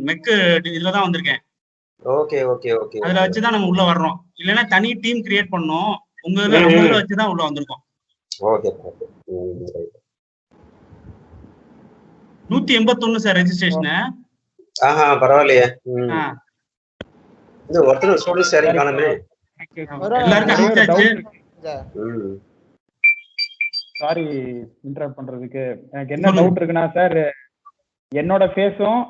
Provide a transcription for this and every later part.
Mech இதுல தான் வந்திருக்கேன். Okay okay okay. அதுல வச்சுதான் நம்ம உள்ள வர்றோம். இல்லைன்னா தனி டீம் கிரியேட் பண்ணோம். உங்க இதுல நம்ம இதுல வச்சுதான் உள்ள வந்திருக்கோம். ஓகே. 181 sir registration. ஆஹா பரவாயில்லையே. இது ஒருத்தர் ஸ்டூடண்ட்ஸ் யாரையும் காணோமே. எல்லாருக்கும் அனுப்பிச்சாச்சு. சாரி இன்டரப்ட் பண்றதுக்கு. எனக்கு என்ன டவுட் இருக்குன்னா சார், என்னோட ஃபேஸும்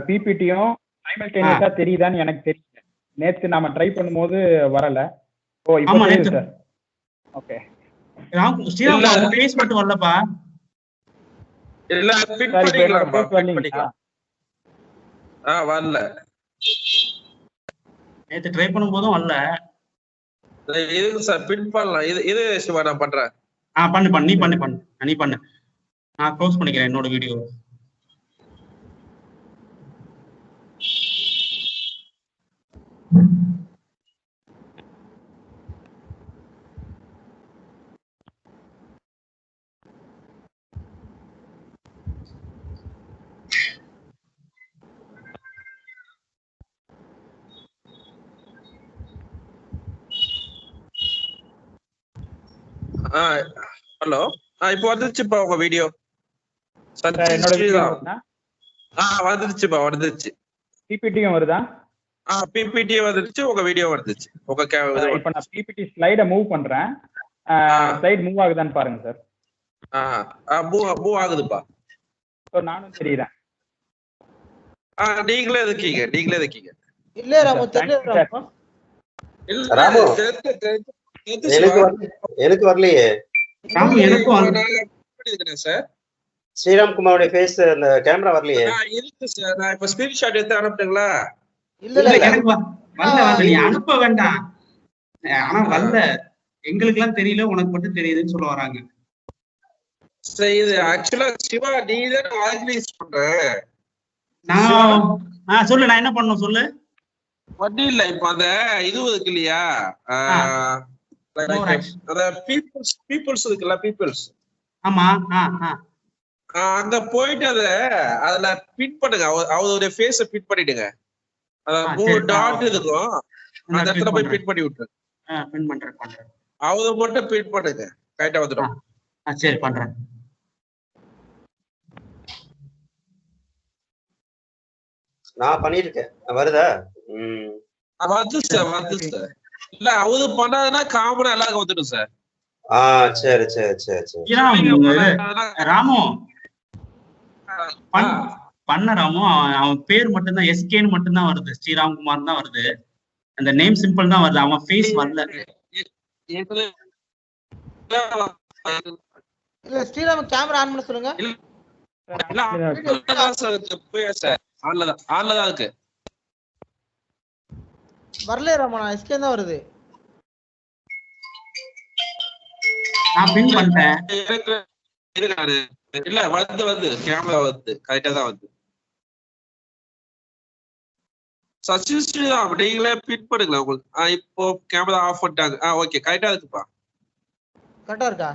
பிபிடியும் சைமல்டேனியஸா தெரியுதான்னு எனக்கு தெரியல. நேத்து நாம ட்ரை பண்ணும்போது வரல. ஓ இப்போ தெரியுது சார். ஓகே. ஸ்ரீராம் ஃபேஸ் மட்டும் வரலப்பா. இல்ல பிட் பண்ணிக்கலாம். வரல. நேத்து ட்ரை பண்ணும்போதும் வரல. இது சார் பிட் பண்ணலாம். இது சிவா நான் பண்றேன். பண்ணு நீ பண்ணு. நான் க்ளோஸ் பண்ணிக்கிறேன் என்னோட வீடியோ. ஹலோ, இப்போ வந்துருச்சுப்பா உங்க வீடியோ. வந்துருச்சு. பிபிடியும் வருதா? பிபிடி வந்துருச்சு, உங்க வீடியோ வந்துருச்சு. இப்போ நான் பிபிடி ஸ்லைட மூவ் பண்றேன். ஸ்லைட் மூவ் ஆகுதான்னு பாருங்க சார். மூவ் ஆகுதுப்பா. சோ நானும் தெரியுறேன். நீங்களே இருக்கீங்க. இல்ல ராமு தெரியல. ராமு எனக்கு வரலையே. சார் ஸ்ரீராம் குமாரோட ஃபேஸ் அந்த கேமரா வரலையே. இருக்கு சார். நான் இப்ப ஸ்கிரீன்ஷாட் எடுத்து அனுப்புறீங்களா? இல்ல எனக்கு வரல. நீ அனுப்ப வேண்டாம். ஆனா வரல. எங்களுக்கு எல்லாம் தெரியல, உனக்கு மட்டும் தெரியுதுன்னு சொல்ல வராங்க. சரி, இது ஆக்சுவலா சிவா நீ தான் ஆர்கனைஸ் பண்ற. நான் சொல்லு, நான் என்ன பண்ணணும் சொல்லு. வண்டி இல்ல இப்ப அந்த இது இருக்கு இல்லையா, பீப்புள்ஸ் இருக்குல்ல, பீப்புள்ஸ். ஆமா. அங்க போயிட்டு அதுல பின் பண்ணுங்க. அவருடைய ஃபேஸ பின் பண்ணிடுங்க. அத 3 டாட் இருக்கும், அந்த இடத்துல போய் பின் பண்ணி விட்டுருங்க. பின் பண்றேன். அவரு மட்டும் பின் பண்ணுங்க, கரெக்டா வந்துடும். சரி பண்றேன். நான் பண்ணிட்டு இருக்கேன். வருதா? வருது சார். இல்ல அவரு பண்ணாதுன்னா காமனா எல்லாருக்கும் வந்துடும் சார். சரி. ராமு பண்ண ராமு, அவன் பேர் மட்டும்தான் எஸ்கேன்னு மட்டும்தான் வருது. ஸ்ரீராம்குமார் தான் வருது. அந்த நேம் சிம்பிள் தான் வருது. அவன் ஃபேஸ் வரல. இல்ல ஸ்ரீராம் கேமரா ஆன் பண்ண சொல்லுங்க. ஆன்லதான் இருக்கு. வரல ராமு, நான் எஸ்கே தான் வருது. நான் பின் பண்ணிட்டேன். இல்ல வந்து கேமரா வந்து கரெக்டா தான் வந்து. நீங்களே பின் பண்ணுங்களா உங்களுக்கு. இப்போ கேமரா ஆஃப் பண்ணிட்டாங்க. ஓகே, கரெக்டா இருக்குப்பா. கரெக்டா இருக்கா?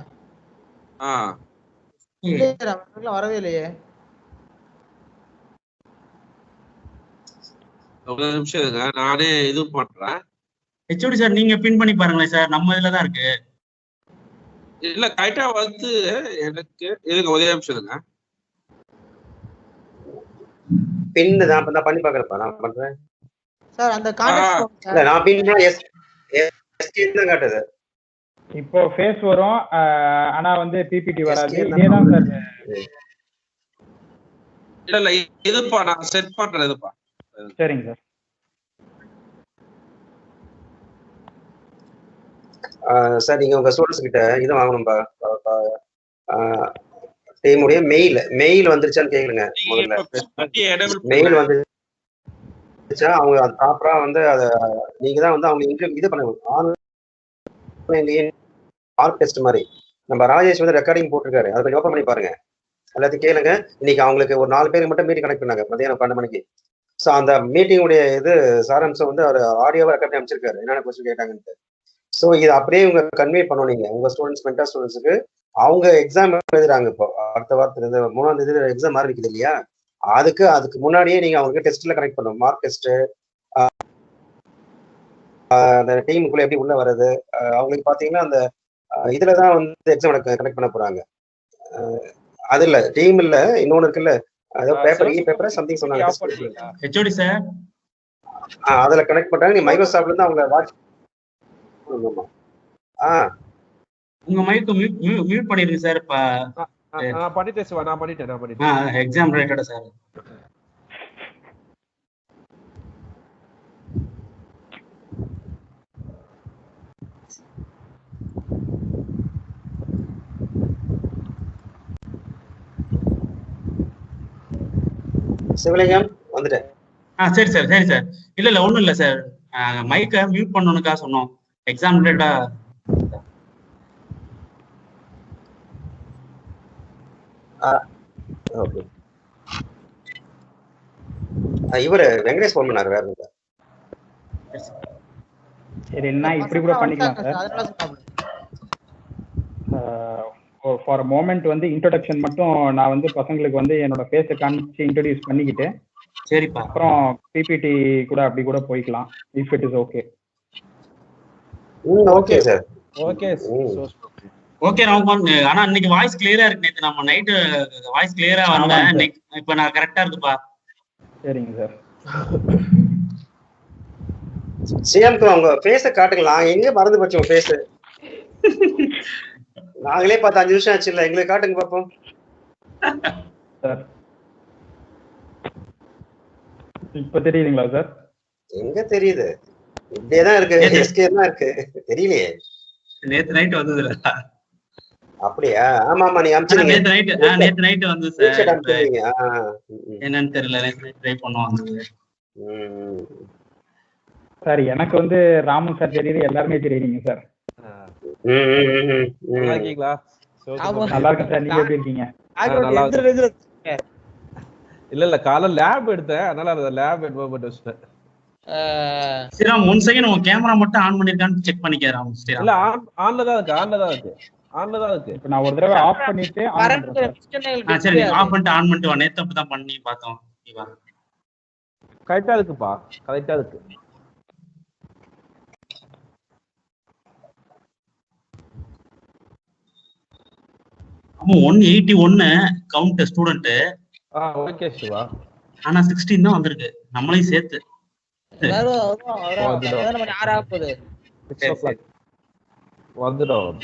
வரவே இல்லையே. ஒரு நிமிஷம் இருங்க, நானே இது பண்றேன். ஹெச்ஓடி சார் நீங்க பின் பண்ணி பாருங்களேன் சார், நம்ம இதுல தான் இருக்கு. இல்ல கரெக்டா வந்து எனக்கு இதுக்கு ஒரே நிமிஷம் இருங்க. பின் நான் பண்ணி பார்க்கறப்பா. நான் பண்றேன் சார். அந்த கான்டெக்ஸ்ட் இல்ல, நான் பின் பண்ணா எஸ்கே தான் காட்டுது. இப்போ ஃபேஸ் வரும், ஆனா வந்து பிபிடி வராது. இதேதான் சார். இல்ல இதுப்பா நான் செட் பண்றேன். இதுப்பா சரிங்க சார். சார் நீங்க உங்க ஸ்டூடண்ட்ஸ் கிட்ட இதை வாங்கணும்பா. டீமுடைய மெயில் வந்துருச்சான்னு கேளுங்க. மெயில் வந்துருச்சா அவங்க ப்ராப்பரா வந்து அதை நீங்க தான் வந்து அவங்க இது பண்ண ஆர்க் டெஸ்ட் மாதிரி. நம்ம ராஜேஷ் வந்து ரெக்கார்டிங் போட்டிருக்காரு, அதை கொஞ்சம் ஓப்பன் பண்ணி பாருங்க. எல்லாத்தையும் கேளுங்க. இன்னைக்கு அவங்களுக்கு ஒரு 4 பேருக்கு மட்டும் மீட்டிங் கனெக்ட் பண்ணாங்க மதியானம் 12 மணிக்கு. ஸோ அந்த மீட்டிங்குடைய இது சாராம்சம் வந்து அவர் ஆடியோவை ரெக்கார்ட் பண்ணி அமைச்சிருக்காரு, என்னென்ன கொஸ்டின் கேட்டாங்கன்ட்டு. ஸோ இது அப்படியே இவங்க கன்வே பண்ணணும். நீங்க உங்க ஸ்டூடெண்ட்ஸ் மென்டர் ஸ்டூடெண்ட்ஸுக்கு அவங்க எக்ஸாம் எழுதுறாங்க. இப்போ அடுத்த வாரத்துல 3ஆம் தேதி எக்ஸாம் ஆரம்பிக்குது இல்லையா, அதுக்கு முன்னாடியே நீங்க அவங்களுக்கு டெஸ்ட்ல கனெக்ட் பண்ணணும். மார்க் டெஸ்ட், அந்த டீமுக்குள்ள எப்படி உள்ள வர்றது, அவங்களுக்கு பாத்தீங்கன்னா அந்த இதுலதான் வந்து எக்ஸாம் கனெக்ட் பண்ண போறாங்க. அது இல்ல டீம் இல்ல, இன்னொன்னு இருக்குல்ல, பேப்பர் பேப்பர் சம்திங் சொன்னாங்க. ஹெச்ஓடி சார் அதுல கனெக்ட் பண்றாங்க. நீ மைக்ரோசாஃப்ட்ல இருந்து அவங்க வாட்ச். உங்க மைக் மியூட் பண்ணிருங்க சார். இப்ப நான் பண்ணிட்டேன் சிவா, நான் பண்ணிட்டேன். எக்ஸாம் ரிலேட்டடா சார். சிவலிங்கம் வந்துட்டேன். சரி சார், சரி சார். இல்ல ஒண்ணும் இல்ல சார், மைக்கை மியூட் பண்ணணுக்கா சொன்னோம். எக்ஸாம் ரிலேட்டடா. ஓகே. இவரு வெங்கடேஷ் போன் பண்ணாரு, வேற இல்ல. சரி, என்ன இப்படி கூட பண்ணிக்கலாம் சார். ஃபார் மோமெண்ட் வந்து இன்ட்ரோடக்ஷன் மட்டும் நான் வந்து பசங்களுக்கு வந்து என்னோட ஃபேஸை காமிச்சு இன்ட்ரோடியூஸ் பண்ணிக்கிட்டு, சரிப்பா, அப்புறம் பிபிடி கூட அப்படி கூட போய்க்கலாம், if it is okay. Okay sir. Okay Ramkumar. ஆனா இன்னைக்கு வாய்ஸ் கிளியரா இருக்கு. நேத்து நம்ம நைட்டு வாய்ஸ் கிளியரா வரல, இப்ப நான் கரெக்டா இருக்குப்பா. சரிங்க சார். சிஎம்க்கு அவங்க ஃபேஸை காட்டுங்களா? எங்க மறந்து போச்சு உங்க ஃபேஸ்? நாங்களே பார்த்து 5 நிமிஷம் ஆச்சு. இல்ல எங்களுக்கு காட்டுங்க பாப்போம். சார் இப்ப தெரியுதுங்களா சார்? எங்க தெரியுது? இப்படியேதான் இருக்கு, எஸ்கே தான் இருக்கு, தெரியலையே. நேத்து நைட் வந்ததுல. அப்படியா? ஆமா நீ அனுப்பிச்சீங்க. நேத்து நைட் வந்து சார், அனுப்பிச்சீங்க. என்னன்னு தெரியல, நேத்து நைட் ட்ரை பண்ணுவாங்க சார். எனக்கு வந்து ராமன் சார் தெரியுது, எல்லாருமே தெரியுறீங்க சார். நல்லா இருக்கீங்களா? நல்லா இருக்கேன் சார், நீங்க எப்படி இருக்கீங்க? இல்ல காலைல லேப் எடுத்தேன், அதனால அந்த லேப் எடுத்து வச்சிட்டேன். ஸ்ரீராம், 1 செகண்ட் உங்க கேமரா மட்டும் ஆன் பண்ணிருக்கான்னு செக் பண்ணிக்கறாம். இல்ல ஆன்ல தான் இருக்கு. இப்ப நான் ஒரு தடவை ஆஃப் பண்ணிட்டு சரி, ஆஃப் பண்ணிட்டு ஆன் பண்ணிட்டு வா. நேத்து அப்பதான் பண்ணி பார்த்தோம். கரெக்டா இருக்குப்பா, கரெக்டா இருக்கு. ஆமா, 181 கவுண்ட் ஸ்டூடண்ட். ஓகே சிவா. ஆனா 16 தான் வந்திருக்கு, நம்மளையும் சேர்த்து. வந்துடும்.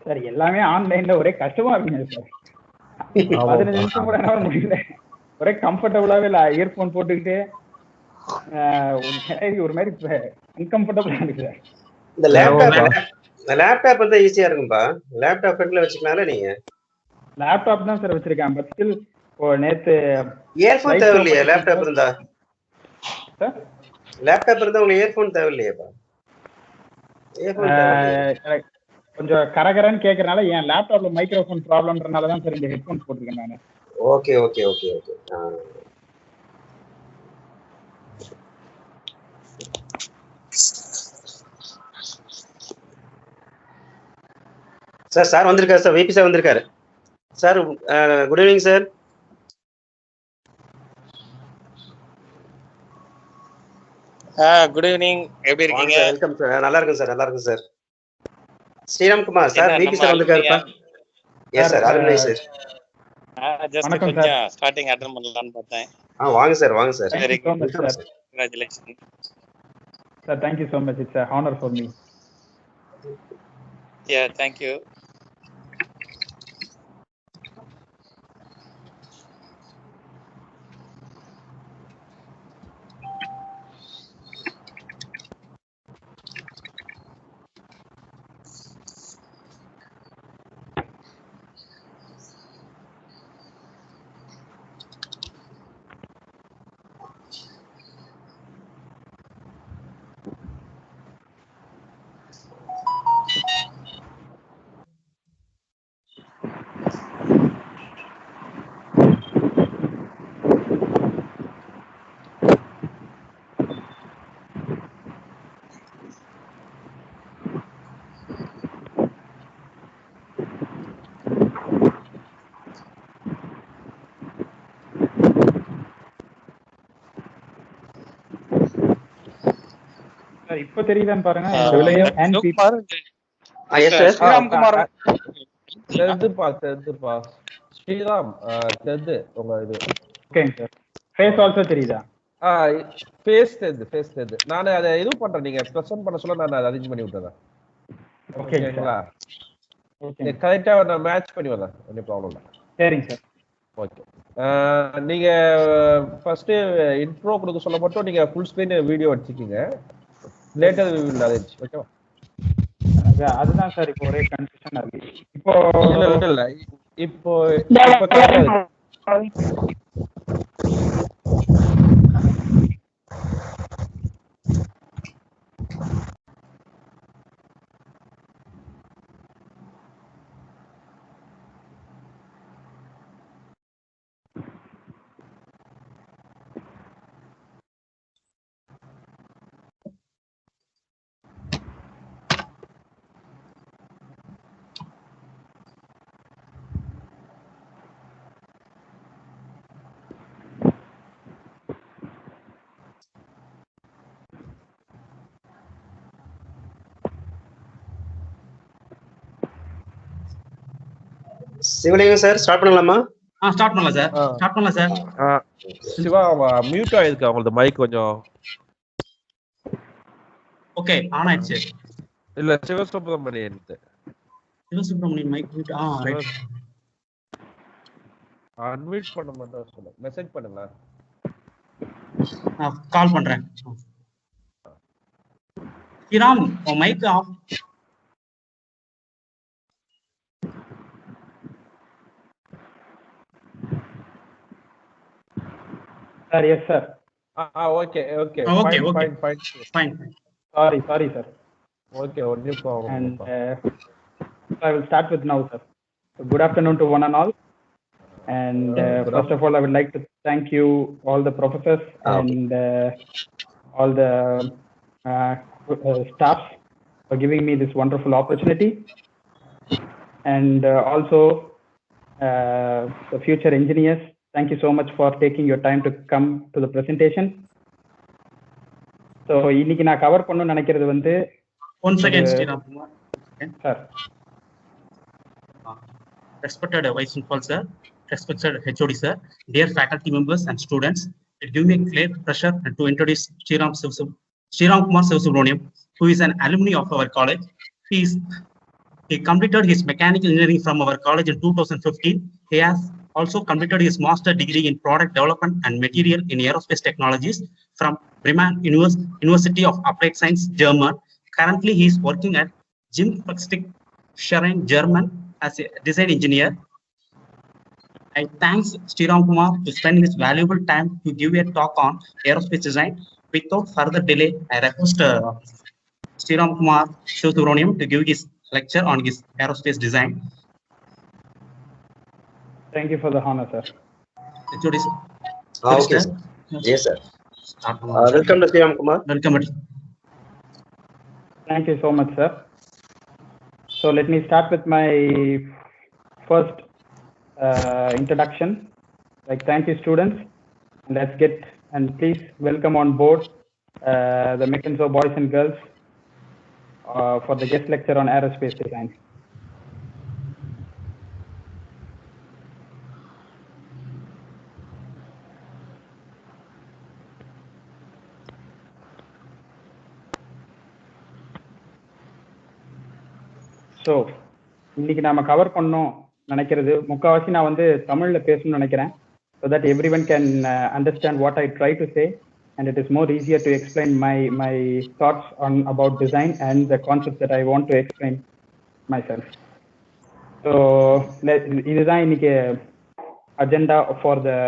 சார் எல்லாமே ஆன்லைன்ல ஒரே கஷ்டமா இருக்குங்க சார். 15 நிமிஷம் கூட என்னால முடியல. ஒரே கம்ஃபர்டபுளாவே இல்ல. இயர்போன் போட்டுக்கிட்டு ஒரு மாதிரி அன்கம்ஃபர்டபுளா இருக்கு சார். இந்த லேப்டாப் வந்து ஈஸியா இருக்கும்பா. லேப்டாப் ஃப்ரண்ட்ல வச்சுக்கனால நீங்க லேப்டாப் தான் சார் வச்சிருக்கேன். பட் ஸ்டில் நேத்து இயர்போன் தேவையில்லையா? லேப்டாப் இருந்தா சார், லேப்டாப் இருந்தா உங்களுக்கு இயர்போன் தேவையில்லையாப்பா? கொஞ்சம் கரகரன்னு கேட்கறனால என் லேப்டாப்ல மைக்ரோஃபோன் ப்ராப்ளம்ன்றனால தான் சார் இந்த ஹெட்ஃபோன்ஸ் போட்டிருக்கேன் நான். Okay okay okay okay. Sir வந்திருக்காரு சார், விபி சார் வந்திருக்காரு sir. Good evening sir. Good evening, எப்படி இருக்கீங்க? Welcome sir. நல்லா இருக்கும் சார், நல்லா இருக்கும் சார். ஸ்ரீராம் குமார் சார், என்ன விபி நம்ம சார் வந்திருக்காருப்பா. எஸ் சார், அருமை சார். ஜஸ்ட் வணக்கம் கொஞ்சம் ஸ்டார்டிங் அட்டெண்ட் பண்ணலாம்னு பார்த்தேன். வாங்க சார், வாங்க sir. Very so good, much, sir. Congratulation. Sir, thank you so much. It's an honor for me. Yeah, thank you. Sir, இப்போ தெரியுதான்னு பாருங்க. விலையம் and people. Yes sir. Sriramkumar தெரிதுப்பா ஸ்ரீராம் தெரிது உங்க இது. ஓகேங்க சார். ஃபேஸ் ஆல்சோ தெரியுதா? ஃபேஸ் தெரிது. நான் அதை இது பண்றேன், நீங்க பிரசன்ட் பண்ண சொல்ல நான் அதை அரேஞ்ச் பண்ணி விட்டுறேன். ஓகேங்களா? ஓகே, கரெக்டா நான் மேட்ச் பண்ணி வரேன், ஒன்றும் ப்ராப்ளம் இல்லை. சரிங்க சார். ஓகே, நீங்க ஃபர்ஸ்ட் இன்ட்ரோ கொடுக்க சொல்ல மட்டும் நீங்க ஃபுல் ஸ்கிரீன் வீடியோ வச்சுக்கீங்க. Later we will arrange. ஓகேவா? அதுதான் சார் இப்போ ஒரே கன்ஃபியூஷனா இருக்கு. இப்போ இல்ல இப்போ கரெக்டா இருக்கு. சிவலிங்கம் சார், ஸ்டார்ட் பண்ணலாமா? ஸ்டார்ட் பண்ணலாம் சார். ஸ்டார்ட் பண்ணலாம் சார். சிவா மியூட் ஆயிருக்கு, அவங்களது மைக் கொஞ்சம். ஓகே, ஆன் ஆயிடுச்சு. இல்ல Sivasubramanian Sivasubramanian mic mute. Right. Unmute பண்ண மாட்டேன், சொல்ல மெசேஜ் பண்ணுங்க. கால் பண்றேன். ஸ்ரீராம், உன் mic off. Sir, yes sir. Okay. Fine. Sorry sir. Okay, no problem. And I will start with now, sir. Good afternoon to one and all. And first of all, I would like to thank you, all the professors and all the staffs for giving me this wonderful opportunity. And also the future engineers, thank you so much for taking your time to come to the presentation. So இன்னைக்கு நான் cover பண்ணனும்னு நினைக்கிறது வந்து one second Sriram Kumar. Sir. Respected Vice Principal sir, respected HOD sir, dear faculty members and students, it gives me a great pleasure to introduce Sriram Kumar Sivasubramaniam, who is an alumni of our college. He completed his mechanical engineering from our college in 2015. He has also completed his master degree in product development and material in aerospace technologies from Bremen University of Applied Science, German. Currently, he is working at Jim Plastic Schrein, German, as a design engineer. I thanks Sriram Kumar to spend his valuable time to give a talk on aerospace design. Without further delay, I request Sriram Kumar Sivasubramaniam to give his lecture on his aerospace design. Thank you for the honor, sir. HOD sir. Okay, sir. Yes, sir. Welcome to Sriram Kumar. Welcome. Thank you so much, sir. So let me start with my first introduction. Like, thank you, students. Let's get and please welcome on board the Mackenzie boys and girls for the guest lecture on aerospace design. So இன்னைக்கு நாம cover பண்ணோம் நினைக்கிறது முக்கால்வாசி நான் வந்து தமிழ்ல பேசணும்னு நினைக்கிறேன். So that everyone can understand what I try to say, and it is more easier to explain my thoughts on about design and the concepts that I want to explain myself. So இதுதான் இன்னைக்கு agenda for the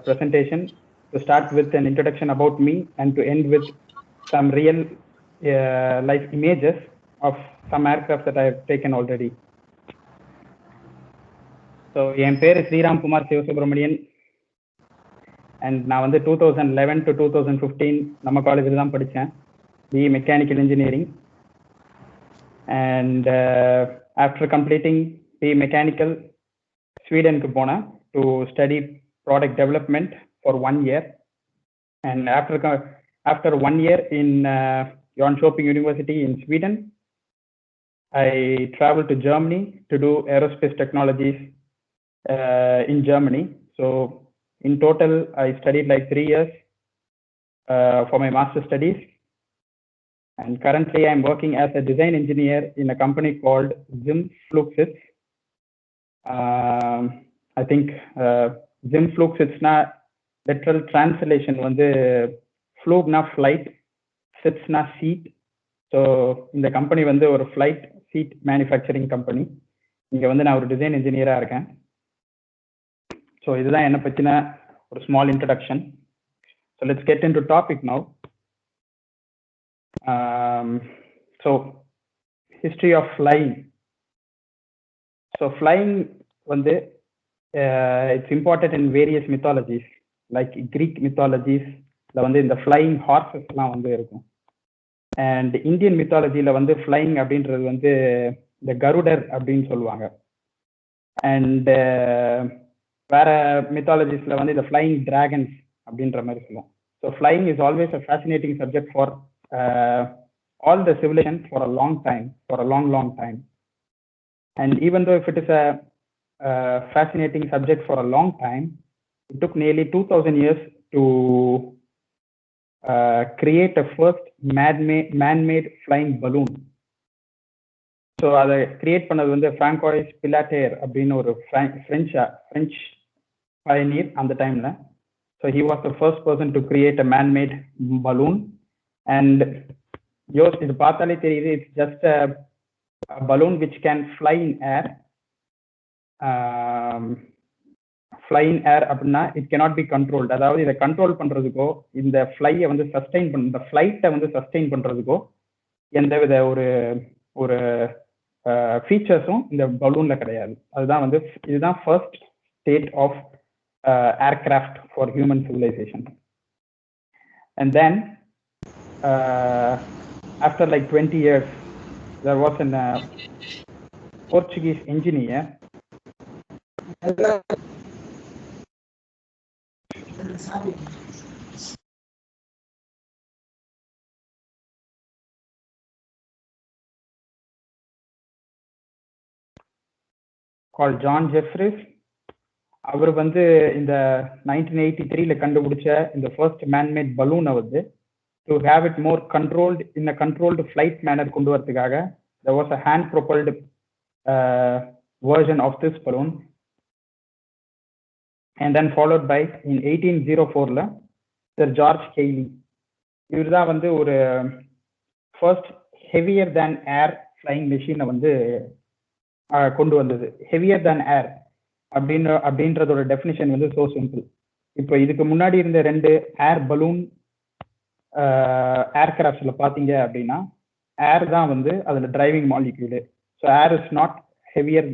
presentation, to start with an introduction about me and to end with some real life images of some aircraft that I have taken already. So என் பேரு Sriram Kumar Sivasubramanian, and நான் வந்து 2011 to 2015 நம்ம காலேஜில் தான் படித்தேன், BE mechanical engineering. And after completing BE mechanical ஸ்வீடனுக்கு போனேன் to study product development for 1 year. And after 1 year in Jönköping University in Sweden, I traveled to Germany to do aerospace technologies in Germany. So in total, I studied like 3 years for my master's studies. And currently, I'm working as a design engineer in a company called Zim Fluxits. I think Zim Fluxits na literal translation வந்து flugna flight, sitsna seat. So இந்த company வந்து ஒரு flight seat manufacturing company. இங்கே வந்து நான் ஒரு design இன்ஜினியராக இருக்கேன். ஸோ இதுதான் என்னை பற்றின ஒரு small introduction. So let's get in to topic now. So history of flying. So flying வந்து it's important in various mythologies. Like Greek மித்தாலஜிஸில் வந்து இந்த ஃப்ளையிங் ஹார்சஸ்லாம் வந்து இருக்கும். அண்ட் இந்தியன் மித்தாலஜியில் வந்து ஃப்ளைங் அப்படின்றது வந்து இந்த கருடர் அப்படின்னு சொல்லுவாங்க. அண்ட் வேற மித்தாலஜிஸில் வந்து இந்த ஃப்ளையிங் டிராகன்ஸ் அப்படின்ற மாதிரி சொல்லுவோம். So flying is always a fascinating subject for all the civilisation for a long time, for a long time. And even though if it is a fascinating subject for a long time, it took nearly 2000 years to create a first man-made flying balloon. So அதை create பண்ணது வந்து ஃப்ராங்கோயிஸ் பிலாட்டேர் அப்படின்னு ஒரு French pioneer அந்த டைமில். So he was the first person to create a man-made balloon. And இது பார்த்தாலே தெரியுது, it's just a balloon which can fly in air. Fly in air அப்படின்னா இட் கேனாட் பி கண்ட்ரோல்டு. அதாவது இதை கண்ட்ரோல் பண்ணுறதுக்கோ இந்த ஃப்ளையை வந்து சஸ்டெயின் இந்த ஃப்ளைட்டை வந்து சஸ்டெயின் பண்ணுறதுக்கோ எந்தவித ஒரு ஃபீச்சர்ஸும் இந்த பலூனில் கிடையாது. அதுதான் வந்து இதுதான் first state of aircraft for human civilisation. And then after like 20 years there was an Portuguese engineer called John Jeffries. அவர் வந்து இந்த 1983ல கண்டுபிடிச்ச இந்த ஃபர்ஸ்ட் மேன்மேட் பலூனை வந்து to have it more controlled in a controlled flight manner கொண்டு வரதுக்காக there was a hand propelled version of this balloon. And then followed by in 1804ல Sir George Cayley. இவர் தான் வந்து ஒரு ஃபர்ஸ்ட் ஹெவியர் தேன் ஏர் flying மெஷினை வந்து கொண்டு வந்தது. ஹெவியர் தேன் ஏர் அப்படின்றதோட டெஃபினிஷன் வந்து ஸோ சிம்பிள். இப்போ இதுக்கு முன்னாடி இருந்த 2 ஏர் பலூன் ஏர்கிராஃப்ட்ஸில் பார்த்தீங்க அப்படின்னா ஏர் தான் வந்து அதில் driving molecule. So air is not heavier.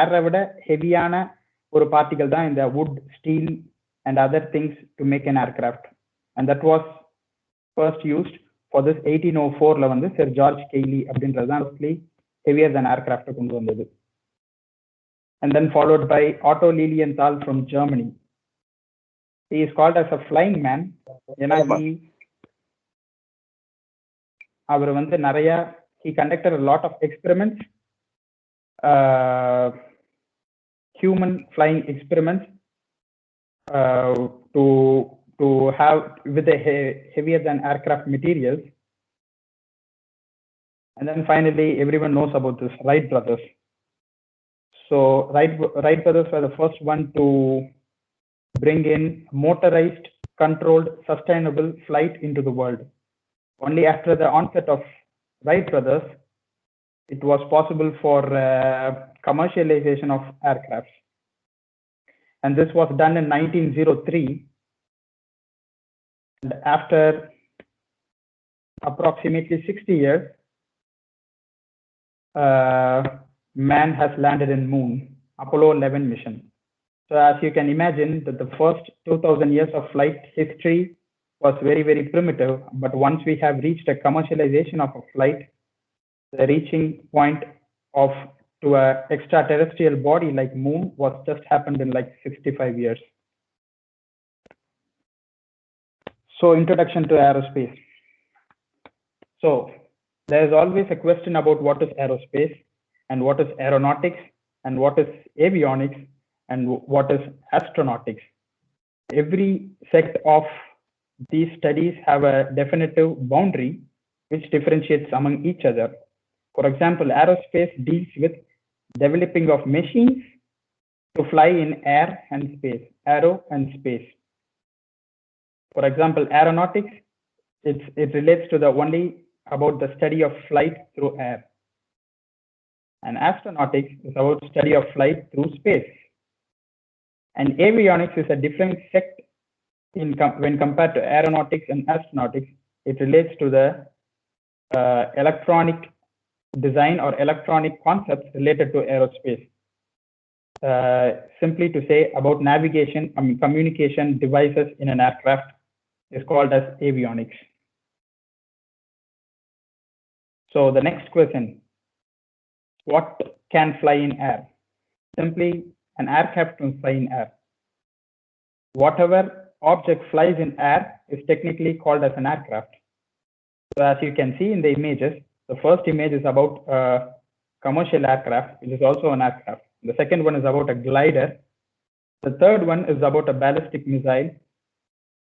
ஏரை விட ஹெவியான ஒரு பார்ட்டிகல் தான் இந்த wood, steel and other things to make an aircraft. And that was first used for this 1804ல வந்து சர் ஜார்ஜ் கெய்லி அப்படின்றது தான் heavier than aircraft கொண்டு வந்தது. And then followed by Otto Lilienthal from Germany. He is called as a flying man. அவர் வந்து நிறைய he conducted a lot of experiments, human flying experiments, to have with the heavier than aircraft materials. And then finally everyone knows about this Wright brothers. So Wright brothers were the first one to bring in motorized, controlled, sustainable flight into the world. Only after the onset of Wright brothers, it was possible for commercialization of aircraft. And this was done in 1903. And after approximately 60 years, man has landed in moon, Apollo 11 mission. So as you can imagine that the first 2000 years of flight history was very, very primitive. But once we have reached a commercialization of a flight, the reaching point of to a extraterrestrial body like moon was just happened in like 65 years. So introduction to aerospace. So there is always a question about what is aerospace and what is aeronautics and what is avionics and what is astronautics. Every sect of these studies have a definitive boundary which differentiates among each other. For example, aerospace deals with developing of machines to fly in air and space, aero and space. For example, aeronautics, it relates to the only about the study of flight through air. And astronautics is about study of flight through space. And avionics is a different sect when compared to aeronautics and astronautics. It relates to the electronic design or electronic concepts related to aerospace. Simply to say about navigation, communication devices in an aircraft is called as avionics. So the next question, what can fly in air? Simply, an aircraft can fly in air. Whatever object flies in air is technically called as an aircraft. So as you can see in the images, the first image is about a commercial aircraft, which is also an aircraft. The second one is about a glider. The third one is about a ballistic missile.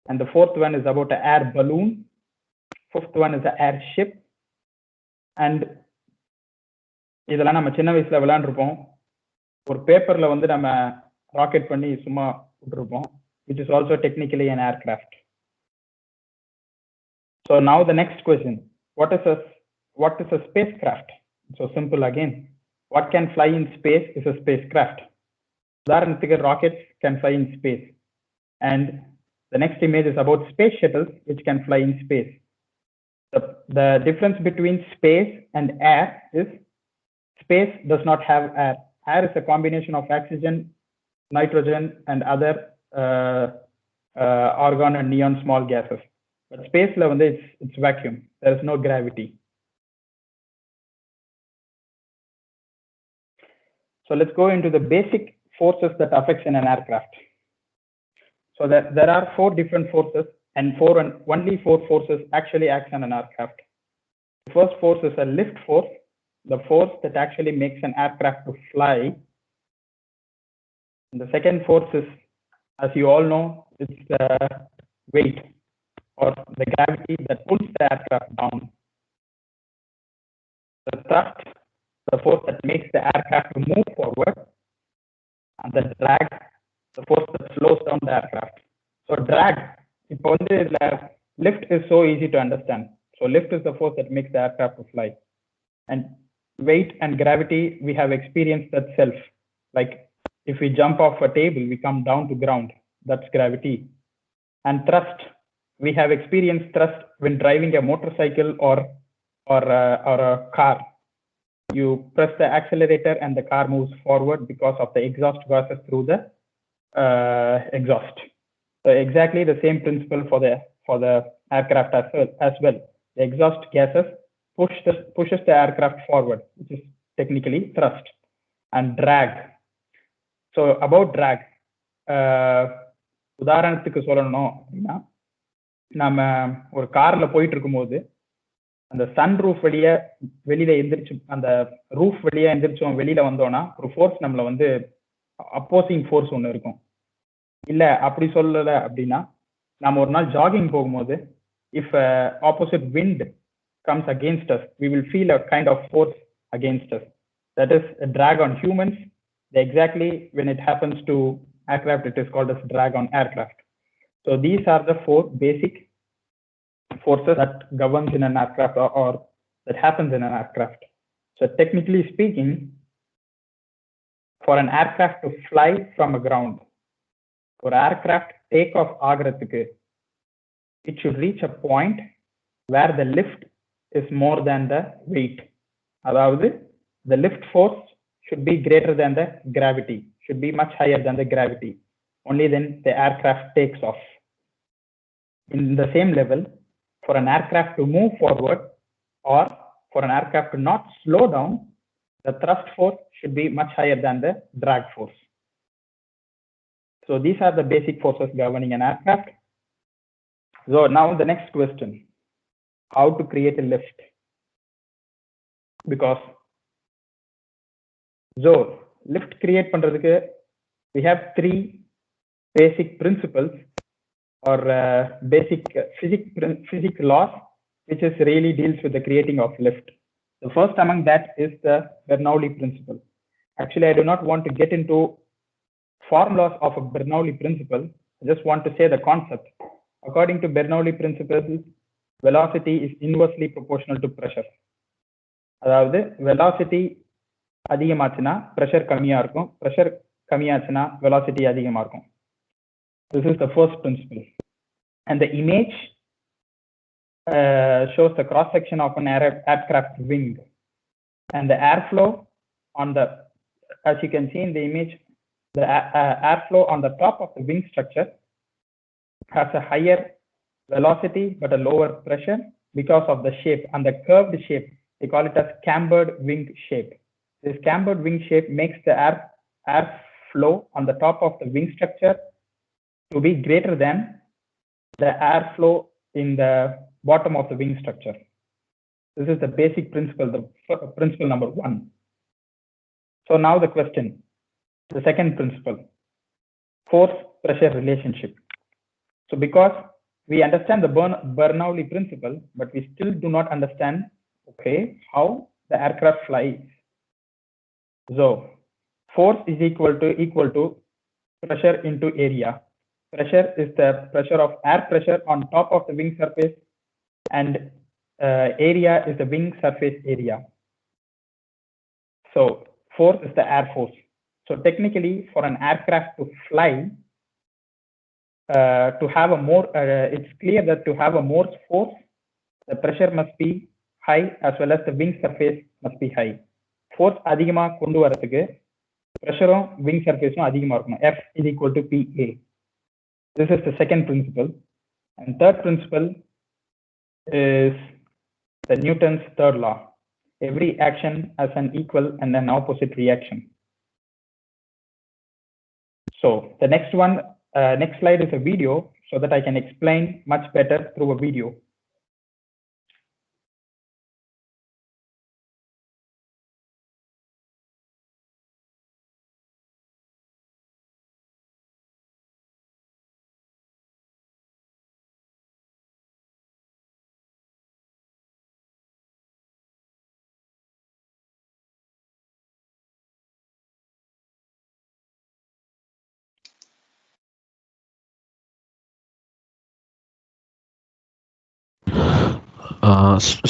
And the fourth one is about an air balloon. Fifth one is an airship. And இதெல்லாம் நம்ம சின்ன வயசுல விளையாண்டுருப்போம். ஒரு பேப்பர்ல வந்து நம்ம rocket பண்ணி சும்மா விட்டுருப்போம், which is also technically an aircraft. So now the next question, what is a spacecraft? So simple again, what can fly in space is a spacecraft. Udaharanathuku rockets can fly in space. And the next image is about space shuttles which can fly in space. The difference between space and air is space does not have air. Air is a combination of oxygen, nitrogen, and other argon and neon small gases. But space level, it's vacuum. There is no gravity. So let's go into the basic forces that affects in an aircraft. So there are 4 different forces, and only 4 forces actually act on an aircraft. The first force is a lift force, the force that actually makes an aircraft to fly. And the second force is, as you all know, it's the weight or the gravity that pulls the aircraft down. The thrust, the force that makes the aircraft to move forward, and the drag, the force that slows down the aircraft. So drag, lift is so easy to understand. So lift is the force that makes the aircraft to fly. And weight and gravity, we have experienced that self. Like if we jump off a table, we come down to ground. That's gravity. And thrust, we have experienced thrust when driving a motorcycle or a car. You press the accelerator and the car moves forward because of the exhaust gases through the exhaust. So exactly the same principle for the aircraft as well. The exhaust gases pushes the aircraft forward, which is technically thrust. And drag. So about drag, உதாரணத்துக்கு சொல்லணும் அப்படின்னா, நம்ம ஒரு கார்ல போயிட்டு இருக்கும்போது அந்த Sun roof வழியா வெளியில எந்திரிச்சு அந்த ரூஃப் வழியா எந்திரிச்சோம் வெளியில வந்தோம்னா ஒரு ஃபோர்ஸ் நம்மள வந்து அப்போசிங் ஃபோர்ஸ் ஒன்று இருக்கும். இல்ல அப்படி சொல்லல அப்படின்னா நம்ம ஒரு நாள் ஜாகிங் போகும்போது if opposite wind comes against us, we will feel a kind of force against us. That is a drag on humans. Exactly when it happens to aircraft, it is called as drag on aircraft. So these are the 4 basic forces that governs in an aircraft or that happens in an aircraft. So technically speaking, for an aircraft to fly from a ground, for aircraft take off ஆகிறதுக்கு, it should reach a point where the lift is more than the weight. அதாவது the lift force should be greater than the gravity, should be much higher than the gravity. Only then the aircraft takes off. In the same level, for an aircraft to move forward or for an aircraft to not slow down, the thrust force should be much higher than the drag force. So these are the basic forces governing an aircraft. So now the next question, how to create a lift? Because so lift create பண்றதுக்கு we have 3 basic principles or basic physics laws which is really deals with the creating of lift. The first among that is the Bernoulli principle. Actually, I do not want to get into formulas of a Bernoulli principle. I just want to say the concept. According to Bernoulli principle, velocity is inversely proportional to pressure. அதாவது velocity அதிகமாச்சுன்னா pressure கம்மியா இருக்கும், pressure கம்மியாச்சுன்னா velocity அதிகமா இருக்கும். This is the first principle. And the image shows the cross section of an aircraft wing, and the airflow on the, as you can see in the image, the airflow on the top of the wing structure has a higher velocity but a lower pressure because of the shape and the curved shape. They call it as cambered wing shape. This cambered wing shape makes the airflow on the top of the wing structure to be greater than the airflow in the bottom of the wing structure. This is the basic principle, the principle number 1. So now the question, the second principle, force-pressure relationship. So because we understand the Bernoulli principle, but we still do not understand, okay, how the aircraft flies. So force is equal to pressure into area. Pressure is the pressure of air pressure on top of the wing surface, and area is the wing surface area. So force is the air force. So technically, for an aircraft to fly, to have a more, it's clear that to have a more force, the pressure must be high as well as the wing surface must be high. Force அதிகமா கொண்டு வரதுக்கு pressureம் wing surfaceம் அதிகமா இருக்கணும். F is equal to PA. This is the second principle. And third principle is the Newton's third law. Every action has an equal and an opposite reaction. So the next one, next slide is a video so that I can explain much better through a video.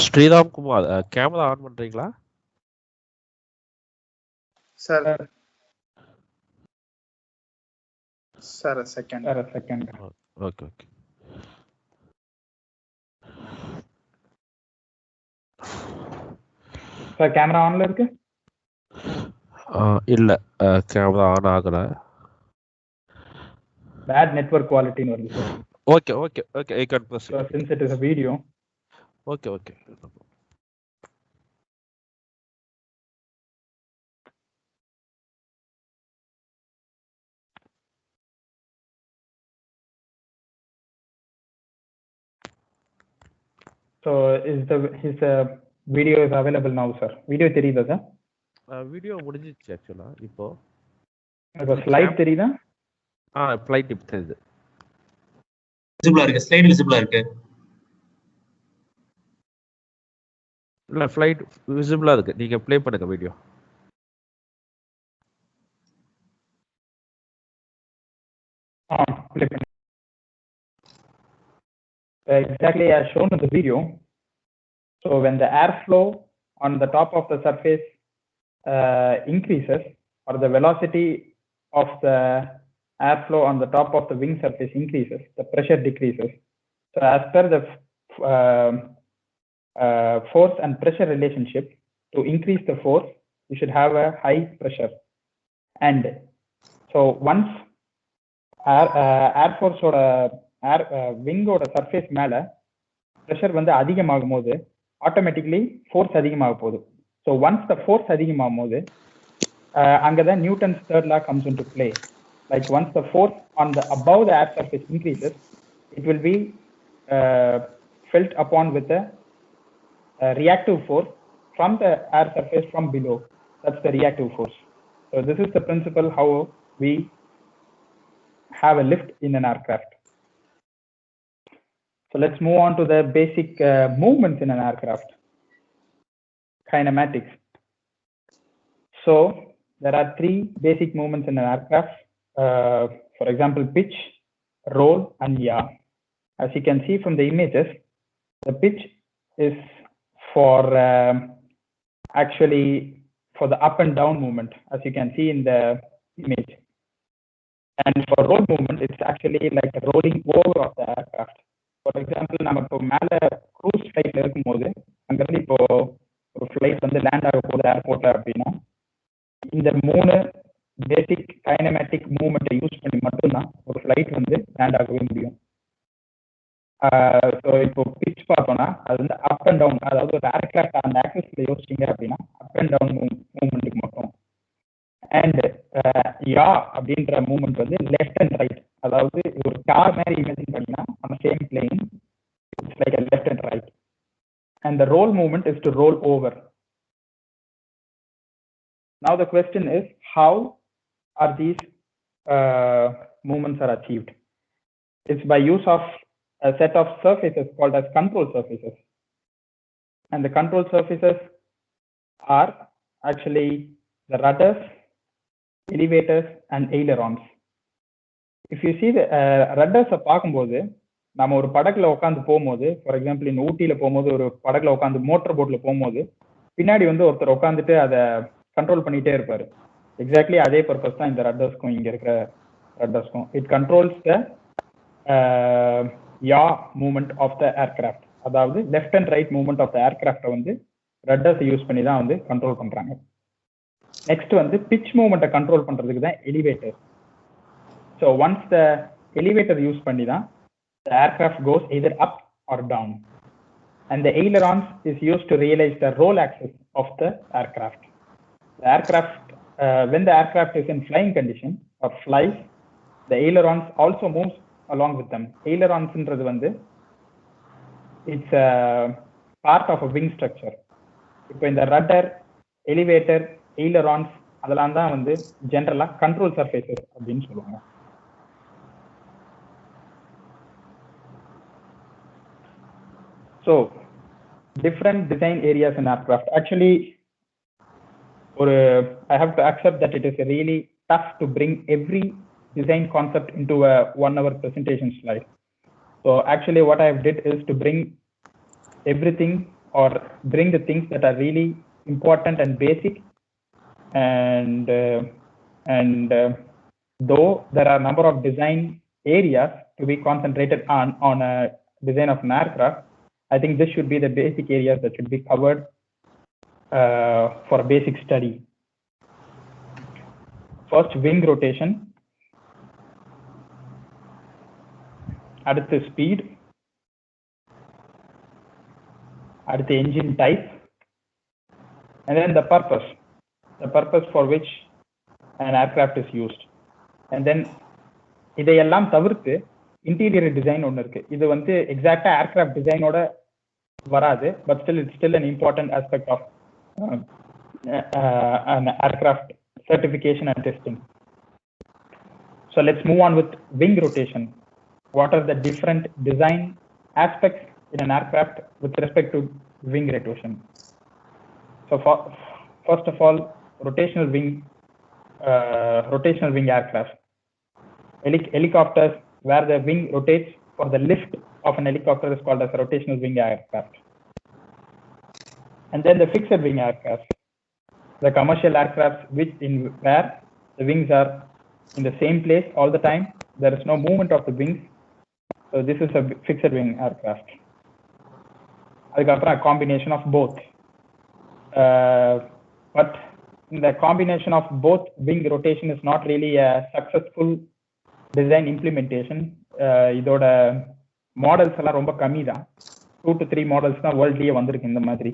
Sriram Kumar camera on பண்றீங்களா sir? Sir second. Okay okay. Sir camera ஆன்ல இருக்கு? இல்ல camera on ஆகல. Bad network quality ன்னு வருது sir. Okay okay okay, I can proceed. So since it is a video. Okay okay. So his video is available now, sir. Video தெரியுதா சார்? Video முடிஞ்சிச்சு ஆக்சுவலா. இப்போ ஸ்லைட் தெரியுதா? ஃளைட் டிப் தெரியுது. விசிபிளா இருக்கு, ஸ்லைட் விசிபிளா இருக்கு. இல்ல ஃளைட் விசிபிளா இருக்கு. நீங்க ப்ளே பண்ணுங்க வீடியோ. Play பண்ணுங்க. Exactly as shown in the video. So when the airflow on the top of the surface increases, or the velocity of the airflow on the top of the wing surface increases, the pressure decreases. So as per the force and pressure relationship, to increase the force, you should have a high pressure. And so once air force oda wing oda surface மேல pressure வந்து அதிகமாகும் போது automatically force அதிகமாக போகுது. So once the force அதிகமாகும் போது அங்கதான் Newton's third law comes into play. Like once the force on the above the air surface increases, it will be felt upon with a reactive force from the air surface from below. That's the reactive force. So this is the principle how we have a lift in an aircraft. So let's move on to the basic movements in an aircraft. Kinematics. So there are three basic movements in an aircraft. For example, pitch, roll, and yaw. As you can see from the images, the pitch is for actually for the up and down movement, as you can see in the image. And for roll movement, it's actually like a rolling over of the aircraft. For example, நம்ம இப்போ மேல cruise flightல இருக்கும்போது அங்கிருந்து இப்போ ஒரு flight வந்து land ஆக போகுது ஏர்போர்ட்ல அப்படின்னா இந்த மூணு பேசிக் கைனமேட்டிக் மூவ்மெண்ட்டை யூஸ் பண்ணி மட்டும்தான் ஒரு ஃபிளைட் வந்து லேண்ட் ஆகவே முடியும். ஸோ இப்போ பிச் பார்த்தோம்னா அது வந்து அப் அண்ட் டவுன், அதாவது ஒரு ஏர்கிராஃப்ட் அந்த ஆக்சஸ்ல யோசிச்சிங்க அப்படின்னா அப் அண்ட் டவுன் மூவ்மெண்ட்டுக்கு மட்டும். அண்ட் யா அப்படின்ற மூவ்மெண்ட் வந்து லெஃப்ட் அண்ட் ரைட், அதாவது ஒரு கார் மாதிரி இமேஜின் பண்ணினா அந்த same plane it's like left and right. And the roll movement is to roll over. Now the question is, how are these movements are achieved? It's by use of a set of surfaces called as control surfaces. And the control surfaces are actually the rudders, elevators, and ailerons. If you see the rudders பார்க்கும்போது நம்ம ஒரு படகுல உட்காந்து போகும்போது, for example இந்த ஊட்டியில போகும்போது ஒரு படகுல உட்காந்து மோட்டர் போட்ல போகும்போது பின்னாடி வந்து ஒருத்தர் உட்காந்துட்டு அதை கண்ட்ரோல் பண்ணிட்டே இருப்பாரு. எக்ஸாக்ட்லி அதே பர்பஸ் தான் இந்த ரட்டர்ஸ்க்கும் இங்க இருக்கிற ரட்டர்ஸ்க்கும். It controls the yaw movement of the aircraft, அதாவது left and right movement of the ஏர்கிராஃப்டை வந்து ரட்டர்ஸ் யூஸ் பண்ணி தான் வந்து கண்ட்ரோல் பண்றாங்க. நெக்ஸ்ட் வந்து பிச் மூவ்மெண்ட்டை கண்ட்ரோல் பண்றதுக்கு தான் elevator. So once the elevator use பண்ணி தான் the aircraft goes either up or down. And the ailerons is used to realize the roll axis of the aircraft. The aircraft, when the aircraft is in flying condition or flies, the ailerons also moves along with them. Ailerons ன்றது வந்து it's a part of a wing structure. இப்போ இந்த rudder, elevator, ailerons அதெல்லாம் தான் வந்து ஜெனரலா control surfaces அப்படின்னு சொல்லுவாங்க. So different design areas in aircraft. Actually I have to accept that it is really tough to bring every design concept into a 1 hour presentation slide. So actually what I did is to bring everything, or bring the things that are really important and basic, and though there are a number of design areas to be concentrated on a design of an aircraft, I think this should be the basic areas that should be covered for a basic study. First, wing rotation. அடுத்து speed. அடுத்து engine type. And then the purpose for which an aircraft is used. And then இதையெல்லாம் தவிர்த்து interior design ஒன்று இருக்கு. இது வந்து எக்ஸாக்டா aircraft டிசைனோட வராது, but still it's still an important aspect of an aircraft certification and testing. So let's move on with wing rotation. What are the different design aspects in an aircraft with respect to wing rotation? So first of all, rotational wing aircraft. Helicopters where the wing rotates for the lift of an helicopter is called as a rotational wing aircraft. And then the fixed wing aircraft, the commercial aircraft where the wings are in the same place all the time. There is no movement of the wings. So this is a fixed wing aircraft. A combination of both. But the combination of both wing rotation is not really a successful design implementation. இதோட models எல்லாம் ரொம்ப கம்மி தான். 2 to 3 models தான் வேர்ல்ட்லயே வந்திருக்கு இந்த மாதிரி.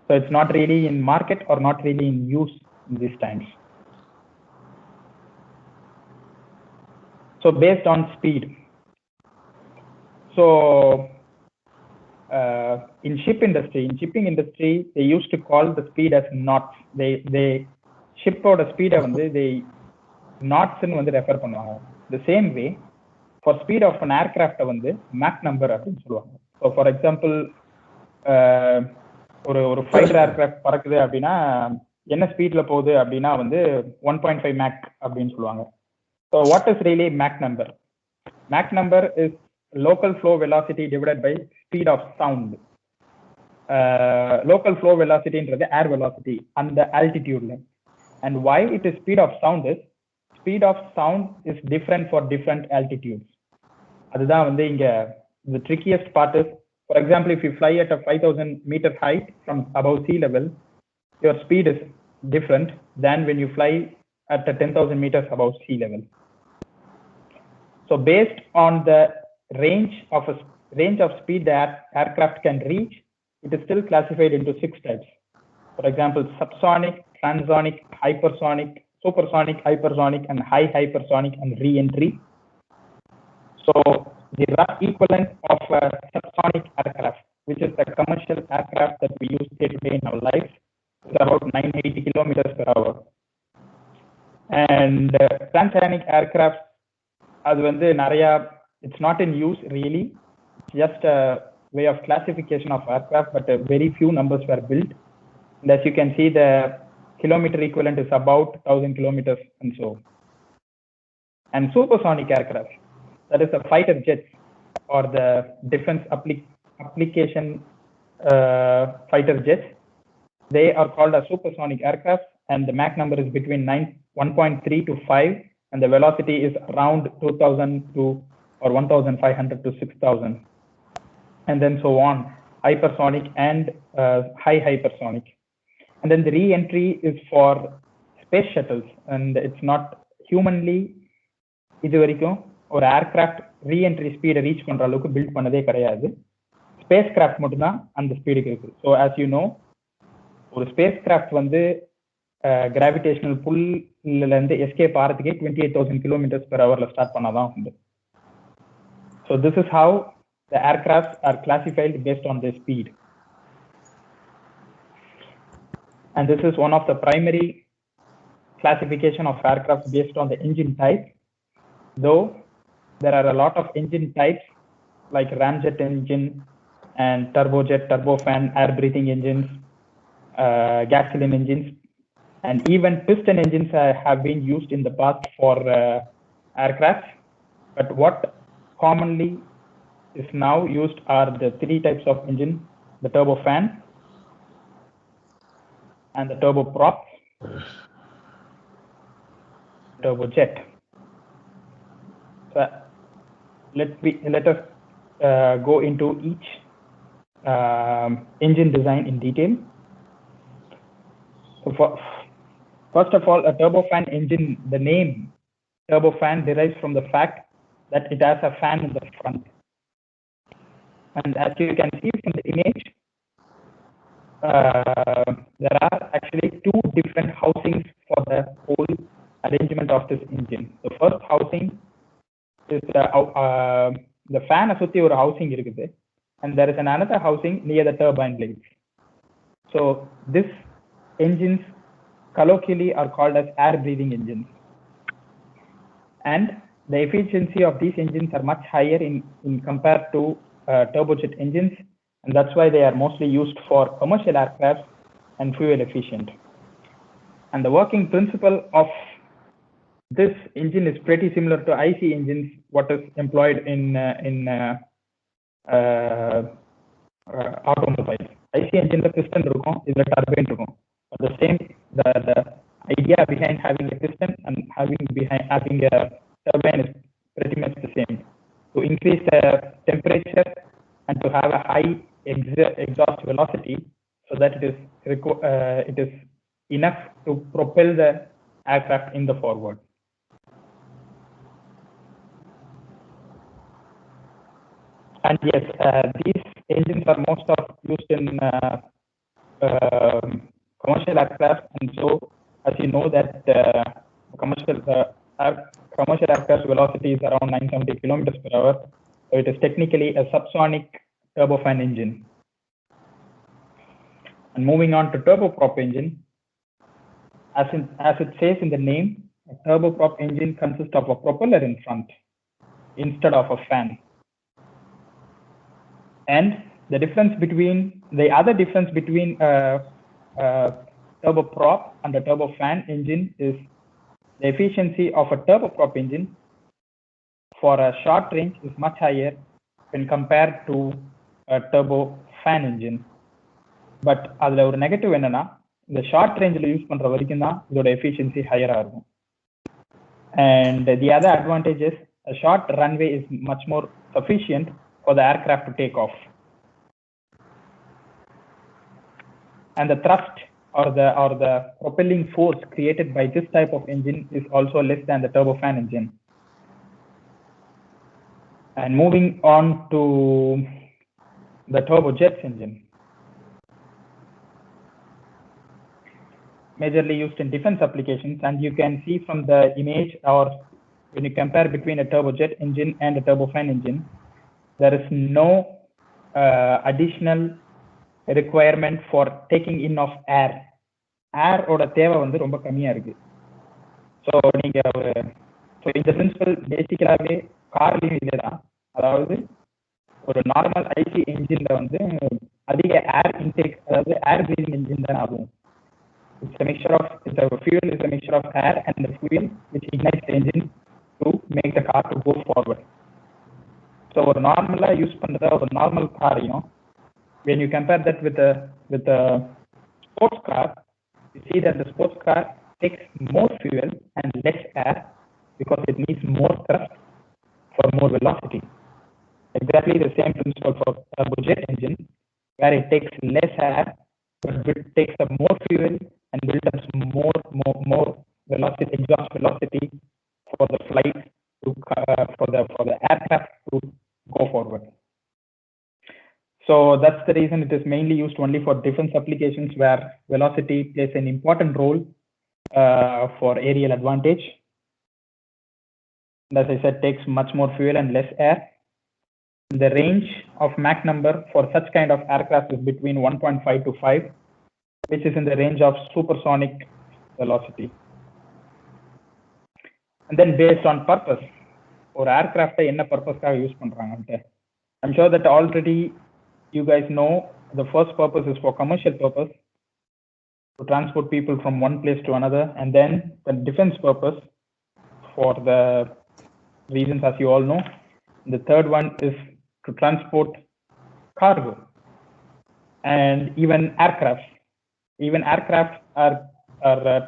So it's not really in market or not really in use in these times. So based on speed. So in shipping industry, they used to call the speed as knots. They ship oda speed வந்து they knots ன்னு வந்து refer பண்ணுவாங்க. The same way for speed of an aircraft வந்து Mach number அப்படின்னு சொல்லுவாங்க. So for example ஒரு fighter aircraft பறக்குது அப்படின்னா என்ன ஸ்பீட்ல போகுது அப்படின்னா வந்து 1.5 Mach அப்படின்னு சொல்லுவாங்க. So what is really Mach number? Mach number is local flow velocity divided by speed of sound. Local flow velocity is air velocity and the altitude. And why it is speed of sound is different for different altitudes. அதுதான் வந்து இங்க the trickiest part is, for example, if you fly at a 5,000 meter height from above sea level, your speed is different than when you fly at a 10,000 meters above sea level. So based on the range of speed that aircraft can reach, it is still classified into 6 types. For example, subsonic, transonic, hypersonic, supersonic, hypersonic, and high hypersonic and re-entry. So the rough equivalent of a subsonic aircraft, which is the commercial aircraft that we use day to day in our lives, is about 980 kilometers per hour. And transonic aircraft, அது வந்து நிறைய, it's not in use really, it's just a way of classification of aircraft, but very few numbers were built. And as you can see, the kilometer equivalent is about 1,000 kilometers and so. And supersonic aircraft, that is the fighter jets or the defense application fighter jets, they are called as supersonic aircraft, and the Mach number is between 1.3 to 5, and the velocity is around 2,000 to or 1,500 to 6,000, and then so on. Hypersonic and high hypersonic. And then the re-entry is for space shuttles, and it's not humanly இது வரைக்கும் ஒரு aircraft reentry ஸ்பீடை reach பண்ற அளவுக்கு build பண்ணதே கிடையாது. Space craft மட்டும்தான் அந்த ஸ்பீடுக்கு இருக்கு. ஸோ ஆஸ் யூ நோ, ஒரு ஸ்பேஸ் கிராஃப்ட் வந்து கிராவிடேஷனல் புல்ல இருந்து எஸ்கேப் ஆகிறதுக்கே 28,000 kilometers per hour ஸ்டார்ட் பண்ணாதான் உண்டு. So this is how the aircrafts are classified based on their speed. And this is one of the primary classification of aircraft based on the engine type. Though there are a lot of engine types like ramjet engine and turbojet, turbofan, air breathing engines, gasoline engines, and even piston engines have been used in the past for aircraft. But what commonly is now used are the 3 types of engine: the turbofan and the turboprop, turbojet. So let us go into each engine design in detail. So first of all, a turbofan engine, the name turbofan derives from the fact that it has a fan in the front. And as you can see from the image, there are actually 2 different housings for the whole arrangement of this engine. The first housing is the fan சுத்தி ஒரு housing இருக்குது. and there is another housing near the turbine blades. So these engines colloquially are called as air breathing engines, and the efficiency of these engines are much higher in compared to turbojet engines, and that's why they are mostly used for commercial aircraft and fuel efficient. And the working principle of this engine is pretty similar to IC engines, what is employed in automobiles. IC engine the piston irukum, idla turbine irukum. But the same, the idea behind having a piston and having a turbine is pretty much the same. To increase the temperature and to have a high exhaust velocity, so that it is enough to propel the aircraft in the forward. And yes, these engines are most of used in commercial aircraft, and so as you know that commercial aircraft velocity is around 970 kilometers per hour, so it is technically a subsonic turbofan engine. And moving on to turboprop engine, as it says in the name, a turboprop engine consists of a propeller in front instead of a fan. And the other difference between turboprop and a turbofan engine is the efficiency of a turboprop engine for a short range is much higher when compared to a turbofan engine. But அதுல ஒரு negative என்னன்னா, இந்த short ரேஞ்சில் use பண்ற வரைக்கும் தான் இதோட efficiency ஹையரா இருக்கும். And the other advantage is a short runway is much more sufficient for the aircraft to take off. And the thrust or the propelling force created by this type of engine is also less than the turbofan engine. And moving on to the turbojets engine, majorly used in defense applications, and you can see from the image, or when you compare between a turbojet engine and a turbofan engine, there is no additional requirement for taking in of air. Air oda தேவை வந்து ரொம்ப கம்மியா இருக்கு. So நீங்க இந்த principal பேசிக்கலாகவே கார்லையும் இதுதான். அதாவது ஒரு நார்மல் ஐசி என்ஜின்ல வந்து அதிக ஏர் இன்டேக், அதாவது ஏர் பிரீதிங் என்ஜின் தான் ஆகும். It's a mixture of the fuel is a mixture of air and the fuel which ignites the engine to make the car to go forward. So ஒரு நார்மலா use பண்ற ஒரு normal காரையும் when you compare that with a sports car, you see that the sports car takes more fuel and less air because it needs more thrust for more velocity. Exactly the same principle for a turbojet engine, where it takes less air but it takes up more fuel and builds up more velocity, exhaust velocity for the flight for the aircraft to go forward. So that's the reason it is mainly used only for defense applications, where velocity plays an important role for aerial advantage. And as I said, takes much more fuel and less air. The range of Mach number for such kind of aircraft is between 1.5 to 5, which is in the range of supersonic velocity. And then based on purpose, or aircraft enna purpose ka use பண்றாங்கன்னு, I'm sure that already you guys know the first purpose is for commercial purpose, to transport people from one place to another, and then the defense purpose for the reasons as you all know. The third one is to transport cargo, and even aircraft. Even aircraft are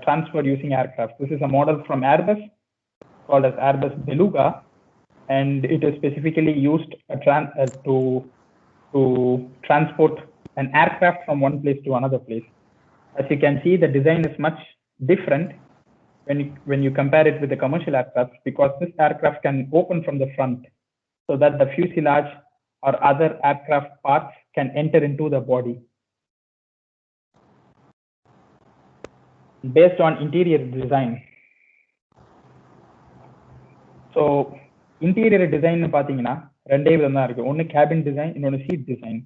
transferred using aircraft. This is a model from Airbus called as Airbus Beluga, and it is specifically used to transport an aircraft from one place to another place. As you can see, the design is much different when you compare it with the commercial aircraft, because this aircraft can open from the front so that the fuselage or other aircraft parts can enter into the body. Based on interior design. So interior design பாத்தீங்கன்னா ரெண்டே விதம் தான் இருக்கு. ஒன்னு cabin design, இன்னொன்னு seat design.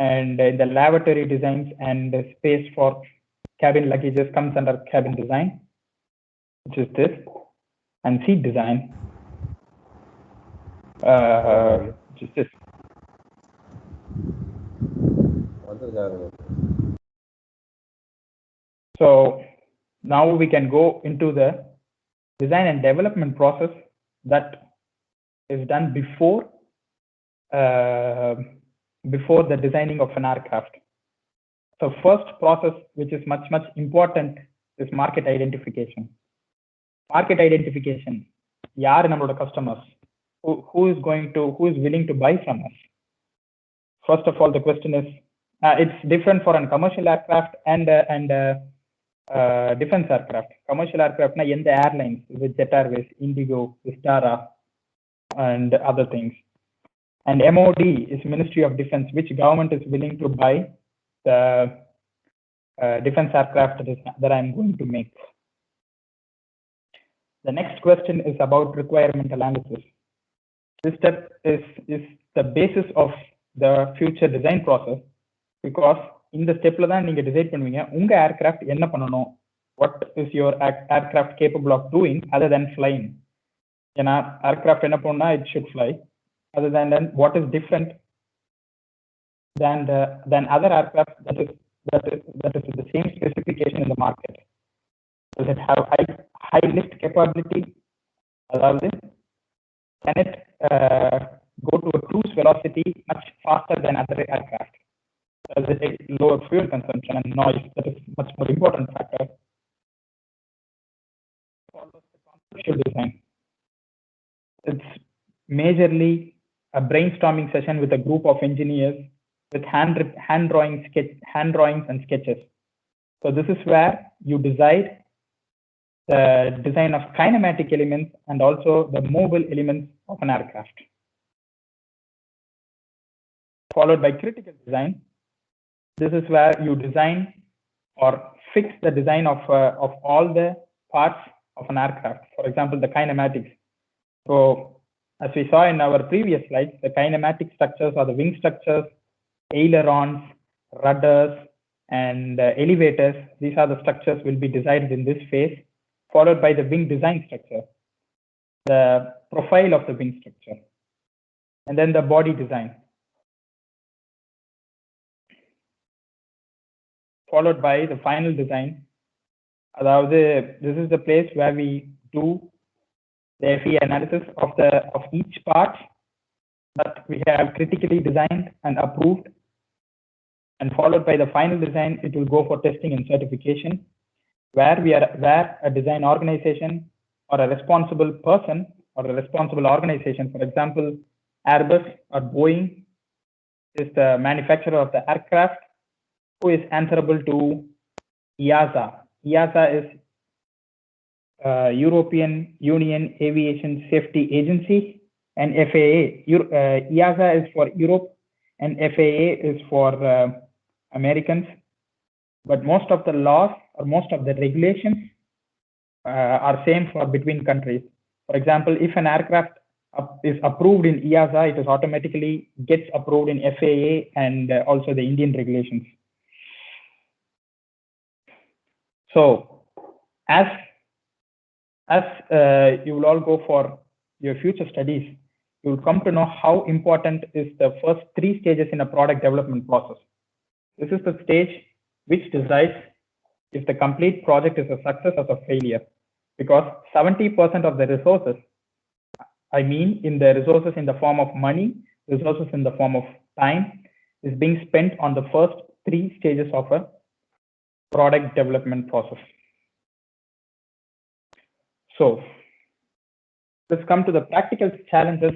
And the lavatory designs and the space for cabin luggages comes under cabin design, which is this, and seat design, which is this. So now we can go into the design and development process that is done before the designing of an aircraft. So first process, which is much important, is market identification. Market identification. Yaar nammaloda customers, who is willing to buy from us. First of all, the question is, it's different for a commercial aircraft and defense aircraft. Commercial aircraft na yenda airlines with Jet Airways, Indigo, Vistara, and other things. And MOD is Ministry of Defense, which government is willing to buy the defense aircraft that I'm going to make. The next question is about requirement analysis. This step is the basis of the future design process, because in the step la dhaan neenga decide பண்ணுவீங்க உங்க aircraft என்ன பண்ணனும், what is your aircraft capable of doing other than flying. ஏனா aircraft என்ன பண்ணா it should fly. Other than that, what is different than other aircraft that is the same specification in the market? Does it have high lift capability? Can it go to a cruise velocity much faster than other aircraft? Does it take lower fuel consumption and noise? That is much more important factor. Follows the conceptual design. It's majorly a brainstorming session with a group of engineers with hand drawings and sketches. So this is where you decide the design of kinematic elements and also the mobile elements of an aircraft. Followed by critical design. This is where you design or fix the design of all the parts of an aircraft. For example, the kinematics. So as we saw in our previous slides, the kinematic structures are the wing structures, ailerons, rudders, and elevators. These are the structures will be designed in this phase, followed by the wing design structure, the profile of the wing structure, and then the body design, followed by the final design. This is the place where we do the FE analysis of each part that we have critically designed and approved, and followed by the final design. It will go for testing and certification, where a design organization or a responsible person or a responsible organization, for example, Airbus or Boeing, is the manufacturer of the aircraft, who is answerable to EASA. EASA is European Union Aviation Safety Agency, and FAA. EASA is for Europe and FAA is for Americans. But most of the laws or most of the regulations are same for between countries. For example, if an aircraft is approved in EASA, it is automatically gets approved in FAA and also the Indian regulations. So as you will all go for your future studies, you will come to know how important is the first 3 stages in a product development process. This is the stage which decides if the complete project is a success or a failure, because 70% of the resources, I mean in the resources in the form of money, resources in the form of time, is being spent on the first 3 stages of a product development process. So let's come to the practical challenges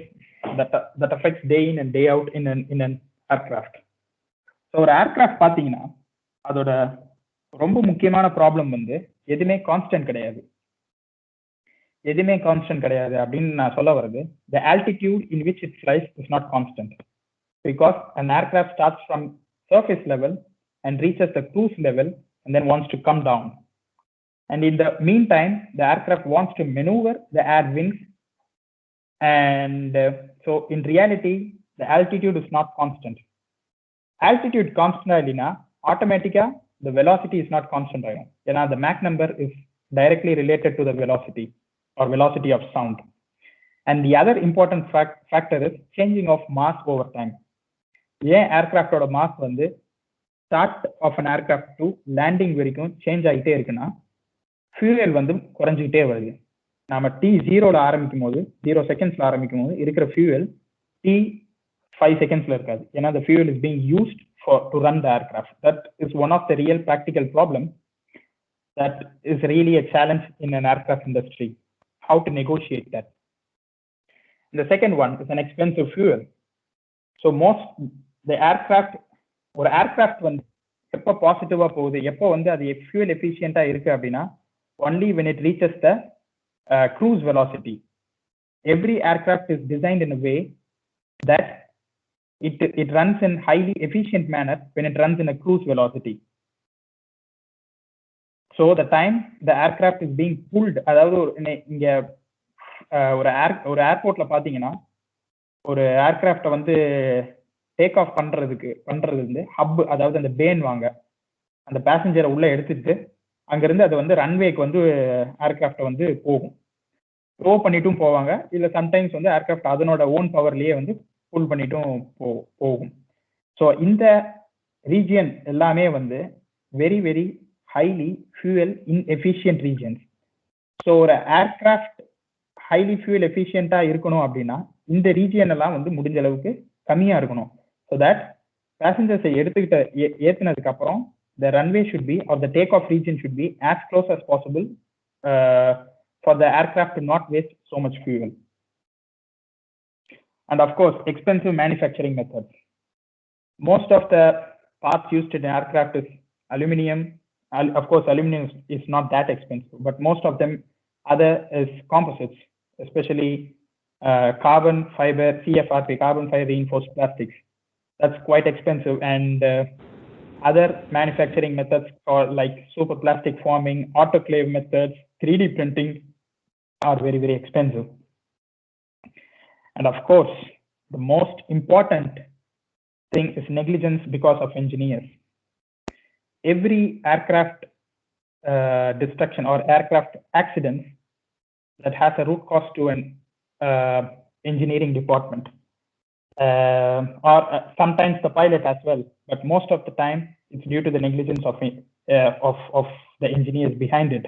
that affects day in and day out in an aircraft. So ஒரு aircraft பாத்தீங்கன்னா அதோட ரொம்ப முக்கியமான problem வந்து எதுவுமே constant கிடையாது அப்படின்னு நான் சொல்ல வருது. The altitude in which it flies is not constant, because an aircraft starts from surface level and reaches the cruise level and then wants to come down. And in the meantime, the aircraft wants to maneuver the air wings And so in reality, the altitude is not constant. Altitude constant இல்லைனா automatically the velocity is not constant ஆகும். ஏன்னா the Mach number is directly related to the velocity or velocity of sound. And the other important factor is changing of mass over time. ஏன் aircraft ஓட mass வந்து start of an aircraft to landing வரைக்கும் change ஆகிட்டே இருக்குன்னா fuel வந்து குறைஞ்சிக்கிட்டே வருது. நாம T0ல ஆரம்பிக்கும் போது 0 செகண்ட்ஸ்ல ஆரம்பிக்கும் போது இருக்கிற fuel T5 செகண்ட்ஸ்ல இருக்காது. ஏன்னா the fuel is being used to run the aircraft. That is one of the real practical problems that is really a challenge in an aircraft industry. How to negotiate that. And the second one is an expensive fuel. So most the aircraft or aircraft வந்து எப்போ பாசிட்டிவா போகுது, எப்போ வந்து அது fuel efficient-ஆ இருக்கு அப்படின்னா only when it reaches the cruise velocity. Every aircraft is designed in a way that it runs in highly efficient manner when it runs in a cruise velocity. So the time the aircraft is being pulled, அதாவது இங்க ஒரு ஏர்போர்ட்ல பாத்தீங்கன்னா ஒரு ஏர்கிராஃப்ட வந்து take off பண்றது வந்து hub, அதாவது அந்த பேன் வாங்க அந்த பேசஞ்சரை உள்ள எடுத்துட்டு அங்கிருந்து அது வந்து ரன்வேக்கு வந்து ஏர்கிராஃப்ட வந்து போகும், த்ரோ பண்ணிட்டும் போவாங்க, இல்ல சம்டைம்ஸ் வந்து ஏர்கிராஃப்ட் அதனோட ஓன் பவர்லயே வந்து புல் பண்ணிட்டும் போகும். ஸோ இந்த ரீஜியன் எல்லாமே வந்து very very highly fuel inefficient regions. So ஒரு ஏர்கிராஃப்ட் ஹைலி ஃபியூயல் எஃபிஷியண்டா இருக்கணும் அப்படின்னா இந்த ரீஜியன் எல்லாம் வந்து முடிஞ்ச அளவுக்கு கம்மியா இருக்கணும். ஸோ தட் பேசஞ்சர்ஸை ஏத்துனதுக்கு அப்புறம் the runway should be or the takeoff region should be as close as possible for the aircraft to not waste so much fuel. And of course, expensive manufacturing methods. Most of the parts used in aircraft is aluminum. Of course, aluminum is not that expensive, but most of them other is composites, especially carbon fiber, CFRP, carbon fiber reinforced plastics. That's quite expensive. And other manufacturing methods for like superplastic forming, autoclave methods, 3D printing are very, very expensive. And of course, the most important thing is negligence because of engineers. Every aircraft destruction or aircraft accident that has a root cause to an engineering department. Or sometimes the pilot as well, but most of the time it's due to the negligence of the engineers behind it.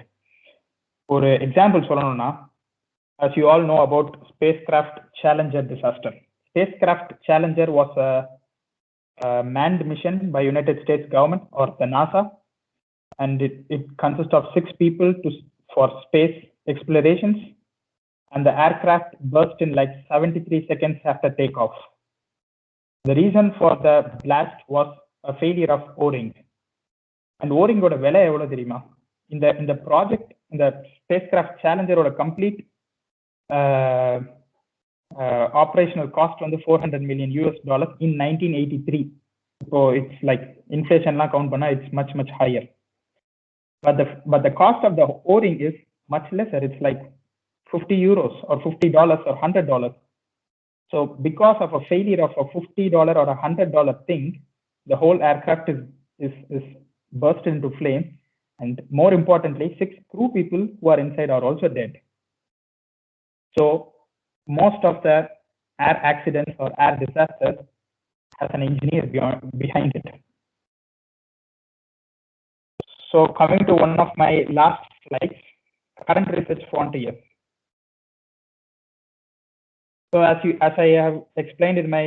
For example, சொல்லணும்னா, as you all know about spacecraft Challenger disaster. Spacecraft Challenger was a manned mission by United States government or the NASA, and it consists of 6 people for space explorations, and the aircraft burst in like 73 seconds after takeoff. The reason for the blast was a failure of O-ring. And O-ring ஓட விலை எவ்வளவு தெரியுமா? இந்த project, இந்த ஸ்பேஸ்கிராஃப்ட் சேலஞ்சரோட complete operational cost வந்து $400 million in 1983. இப்போ it's like இன்ஃப்ளேஷன்லாம் count பண்ணா it's much higher. But the cost of the O-ring is much lesser. It's like €50 or $50 or $100. So because of a failure of a $50 or a $100 thing, the whole aircraft is burst into flame, and more importantly, 6 crew people who are inside are also dead. So most of the air accidents or air disasters has an engineer behind it. So coming to one of my last slides, current research frontiers. So as I have explained in my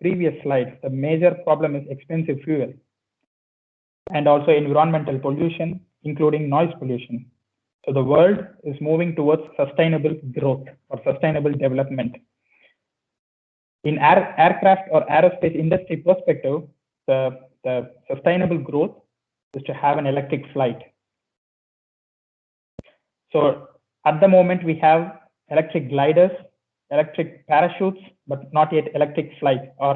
previous slide, the major problem is expensive fuel and also environmental pollution, including noise pollution. So the world is moving towards sustainable growth or sustainable development. In aircraft or aerospace industry perspective, the sustainable growth is to have an electric flight. So at the moment we have electric gliders, electric parachutes, but not yet electric flight or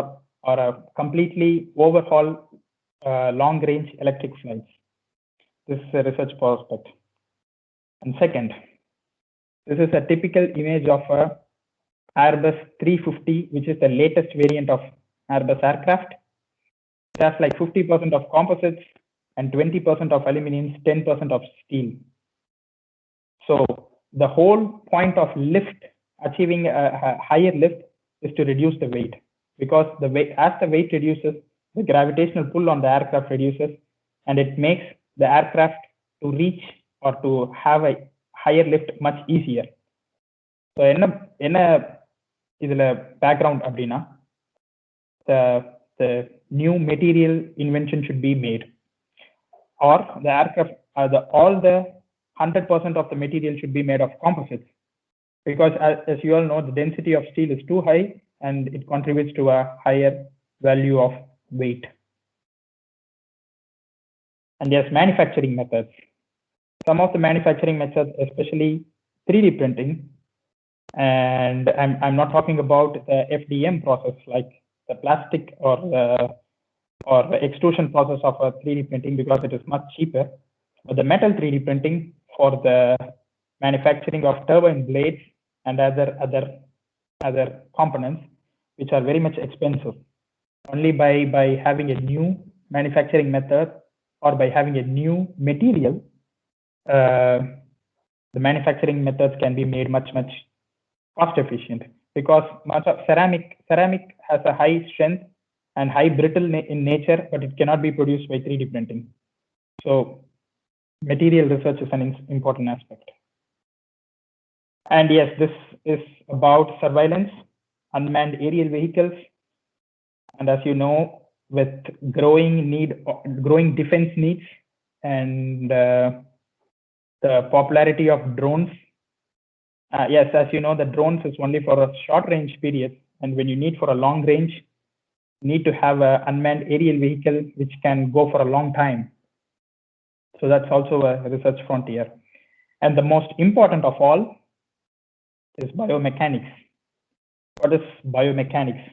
a completely overhaul long range electric flights. This is a research prospect. And second, this is a typical image of a Airbus 350, which is the latest variant of Airbus aircraft. It has like 50% of composites and 20% of aluminum, 10% of steel. So the whole point of lift, achieving a higher lift, is to reduce the weight, because the weight, as the weight reduces, the gravitational pull on the aircraft reduces, and it makes the aircraft to reach or to have a higher lift much easier. So என்ன இதுல background அப்படின்னா, the new material invention should be made, or the aircraft, all the 100% of the material should be made of composites, because as you all know, the density of steel is too high and it contributes to a higher value of weight. And there's manufacturing methods. Some of the manufacturing methods, especially 3D printing, and I'm not talking about the FDM process, like the plastic or the extrusion process of a 3D printing, because it is much cheaper. But the metal 3D printing for the manufacturing of turbine blades and other components, which are very much expensive. Only by having a new manufacturing method or by having a new material, the manufacturing methods can be made much cost efficient, because much of ceramic has a high strength and high brittle in nature, but it cannot be produced by 3D printing. So material research is an important aspect. And yes, this is about surveillance, unmanned aerial vehicles. And as you know, with growing defense needs and the popularity of drones, yes, as you know, the drones is only for a short range period, and when you need for a long range, you need to have an unmanned aerial vehicle which can go for a long time. So that's also a research frontier. And the most important of all is biomechanics. What is biomechanics?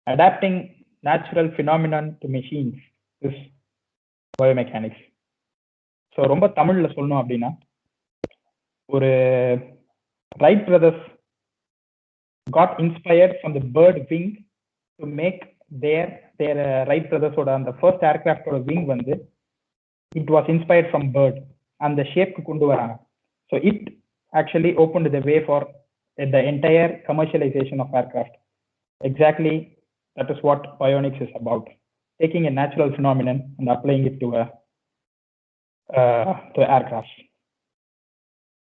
Adapting natural phenomenon to machines is biomechanics. So ரொம்ப தமிழ்ல சொல்லணும் அப்படின்னா, ஒரு Wright brothers got inspired from the bird wing to make their Wright brothers oda the first aircraft oda wing வந்து, it was inspired from bird and the shape கொண்டு வராங்க. So it actually opened the way for the entire commercialization of aircraft. Exactly, that is what bionics is about, taking a natural phenomenon and applying it to aircraft.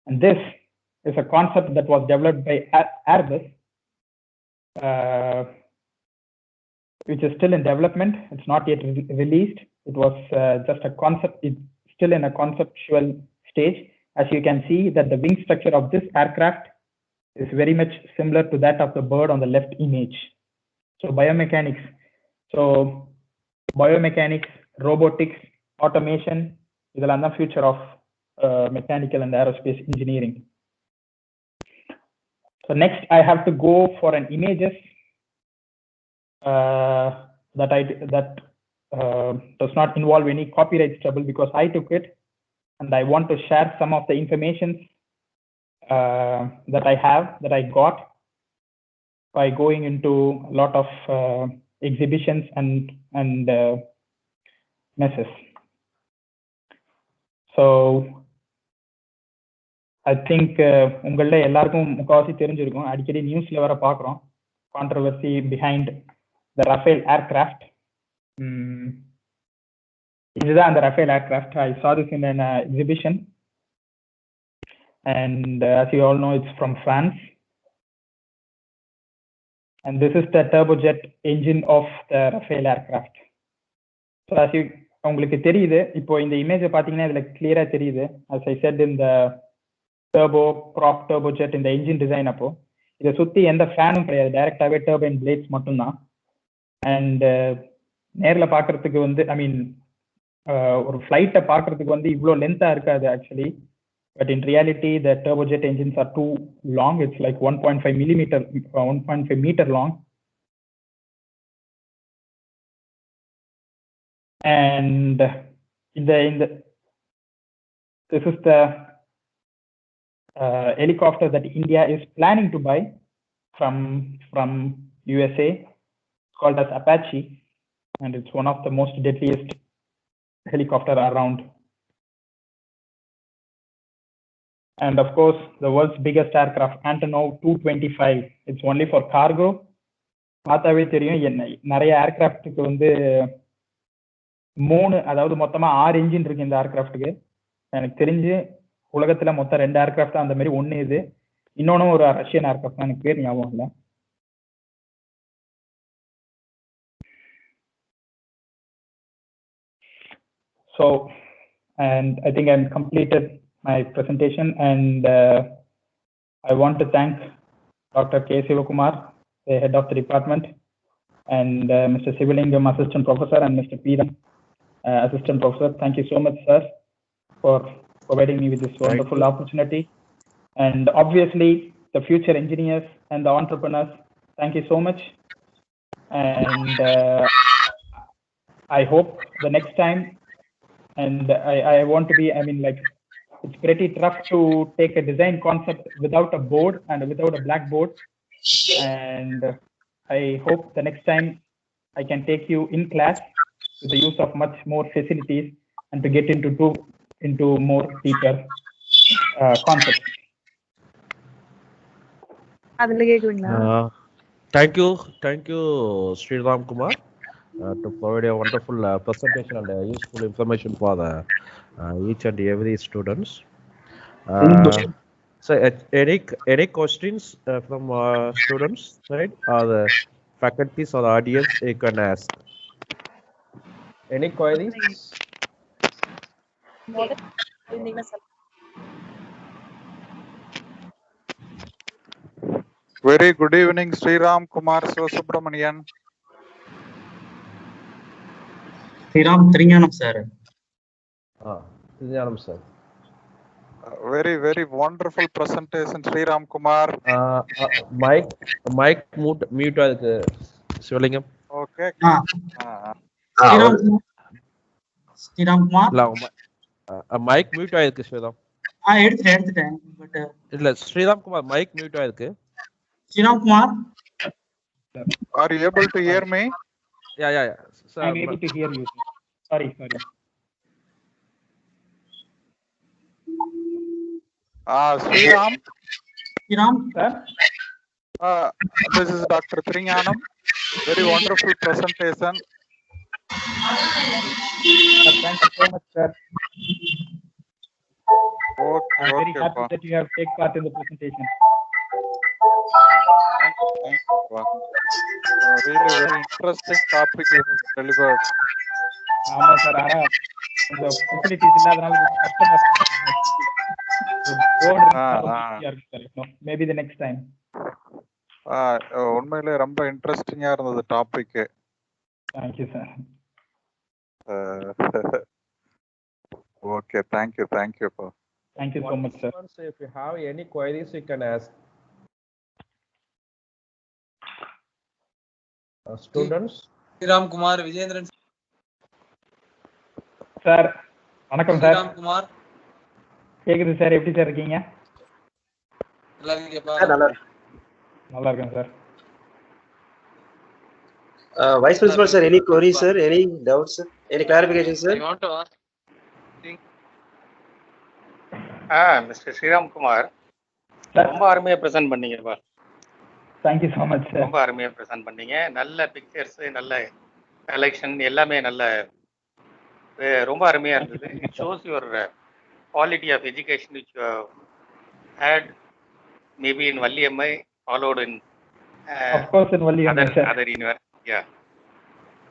And this is a concept that was developed by Airbus, which is still in development. It's not yet released. It was just a concept. It's still in a conceptual stage. As you can see that the wing structure of this aircraft is very much similar to that of the bird on the left image. So biomechanics, robotics, automation, is the future of mechanical and aerospace engineering. So next I have to go for an images that does not involve any copyright trouble, because I took it and I want to share some of the information that I got by going into a lot of exhibitions and messes. So I think உங்கள எல்லாருக்கும் முக்காவாசி தெரிஞ்சிருக்கும், அடிக்கடி நியூஸ்ல வர பார்க்குறோம் controversy behind the Rafale aircraft. இதுதான் அந்த Rafale aircraft. I saw this in an exhibition, and as you all know, it's from France, and this is the turbojet engine of the Rafale aircraft. So as you உங்களுக்கு தெரியுது, இப்போ இந்த இமேஜை பார்த்தீங்கன்னா இதுல கிளியரா தெரியுது. as I said in the turbojet in the engine design, அப்போ இதை சுத்தி எந்த ஃபேனும் கிடையாது, டைரக்டாவே டர்பைன் பிளேட்ஸ் மட்டும்தான். அண்ட் நேர்ல பாக்குறதுக்கு வந்து ஐ மீன் ஒரு ஃபிளைட்டை பாக்குறதுக்கு வந்து இவ்வளோ லென்த்தா இருக்காது actually, but in reality the turbojet engines are too long. It's like 1.5 meter long, and this is the helicopter that India is planning to buy, from USA. It's called as Apache, and it's one of the most deadliest helicopter around. And of course, the world's biggest aircraft, Antonov 225. It's only for cargo. பார்த்தாவே தெரியும் நிறைய ஏர்கிராஃப்ட்டுக்கு வந்து 3, அதாவது மொத்தமா 6 engine இருக்கு இந்த ஏர்கிராஃப்ட்டுக்கு. எனக்கு தெரிஞ்சு உலகத்துல மொத்தம் 2 ஏர்கிராஃப்ட் அந்த மாதிரி. ஒண்ணு இது, இன்னொன்னு ஒரு ரஷ்யன் ஏர்கிராஃப்ட், எனக்கு பேர் ஞாபகம் இல்லை. So, and I think I'm completed my presentation, and I want to thank Dr. K. Sivakumar, the head of the department, and Mr. Sivalingam, assistant professor, and Mr. Peeram, assistant professor. Thank you so much, sir, for providing me with this wonderful opportunity. And obviously, the future engineers and the entrepreneurs, thank you so much. And I hope the next time, and I want to be, I mean, like, it's pretty tough to take a design concept without a board and without a blackboard. And I hope the next time I can take you in class with the use of much more facilities and to get into more deeper concepts. Thank you, Sriram Kumar, to provide a wonderful presentation and useful information for the each and every students. So, any questions from students side, or the faculties or the audience, you can ask. Any queries? Very good evening, Sriram Kumar Subramanian. Sriram Trinyanam sir. Trinyanam sir. Very, very wonderful presentation, Sriram Kumar. Mic mute ஆயிருக்கு சிவலிங்கம். Okay. Sriram Kumar. Mic mute ஆயிருக்கு சிவலிங்கம். எடுத்துட்டேன் but இல்ல Sriram Kumar mic mute ஆயிருக்கு. Sriram Kumar, are you able to hear me? Yeah. Sir, I'm able to hear you. Sorry. Sriram, Sir. This is Dr. Trinyanam. Very wonderful presentation. Thank you so much, sir. Okay, I'm very happy that you have taken part in the presentation. Thank you. Really very interesting topic you have delivered. ஆமா sir, ஆனா இந்த facilities இல்லாதனால கஷ்டமா இருக்கு. Maybe the next time. உண்மையிலே ரொம்ப இன்ட்ரெஸ்டிங்கா இருந்தது topic. Thank you, sir. Okay, thank you. Thank you so much, sir. If you have any queries, you can ask. Students. Sriram Kumar, Vijayendran. Sir வணக்கம் சார். Sriram Kumar. கேக்குது sir, எப்படி sir இருக்கீங்க? நல்லா இருக்கீங்கப்பா? நல்லா இருக்கேன் sir. Vice Principal sir, any queries sir, any doubts sir, any clarification sir? I want to ask. Mr. Sriram Kumar, ரொம்ப அருமையா present பண்ணீங்கப்பா. Thank you so much sir. ரொம்ப அருமையா பிரசன்ட் பண்ணீங்க. நல்ல பிக்சர்ஸ், நல்ல கலெக்ஷன் எல்லாமே நல்ல ரொம்ப அருமையா இருந்தது. It shows your quality of education which you have had maybe in Valliyamai, followed in of course in Valliyamai, other university. Yeah,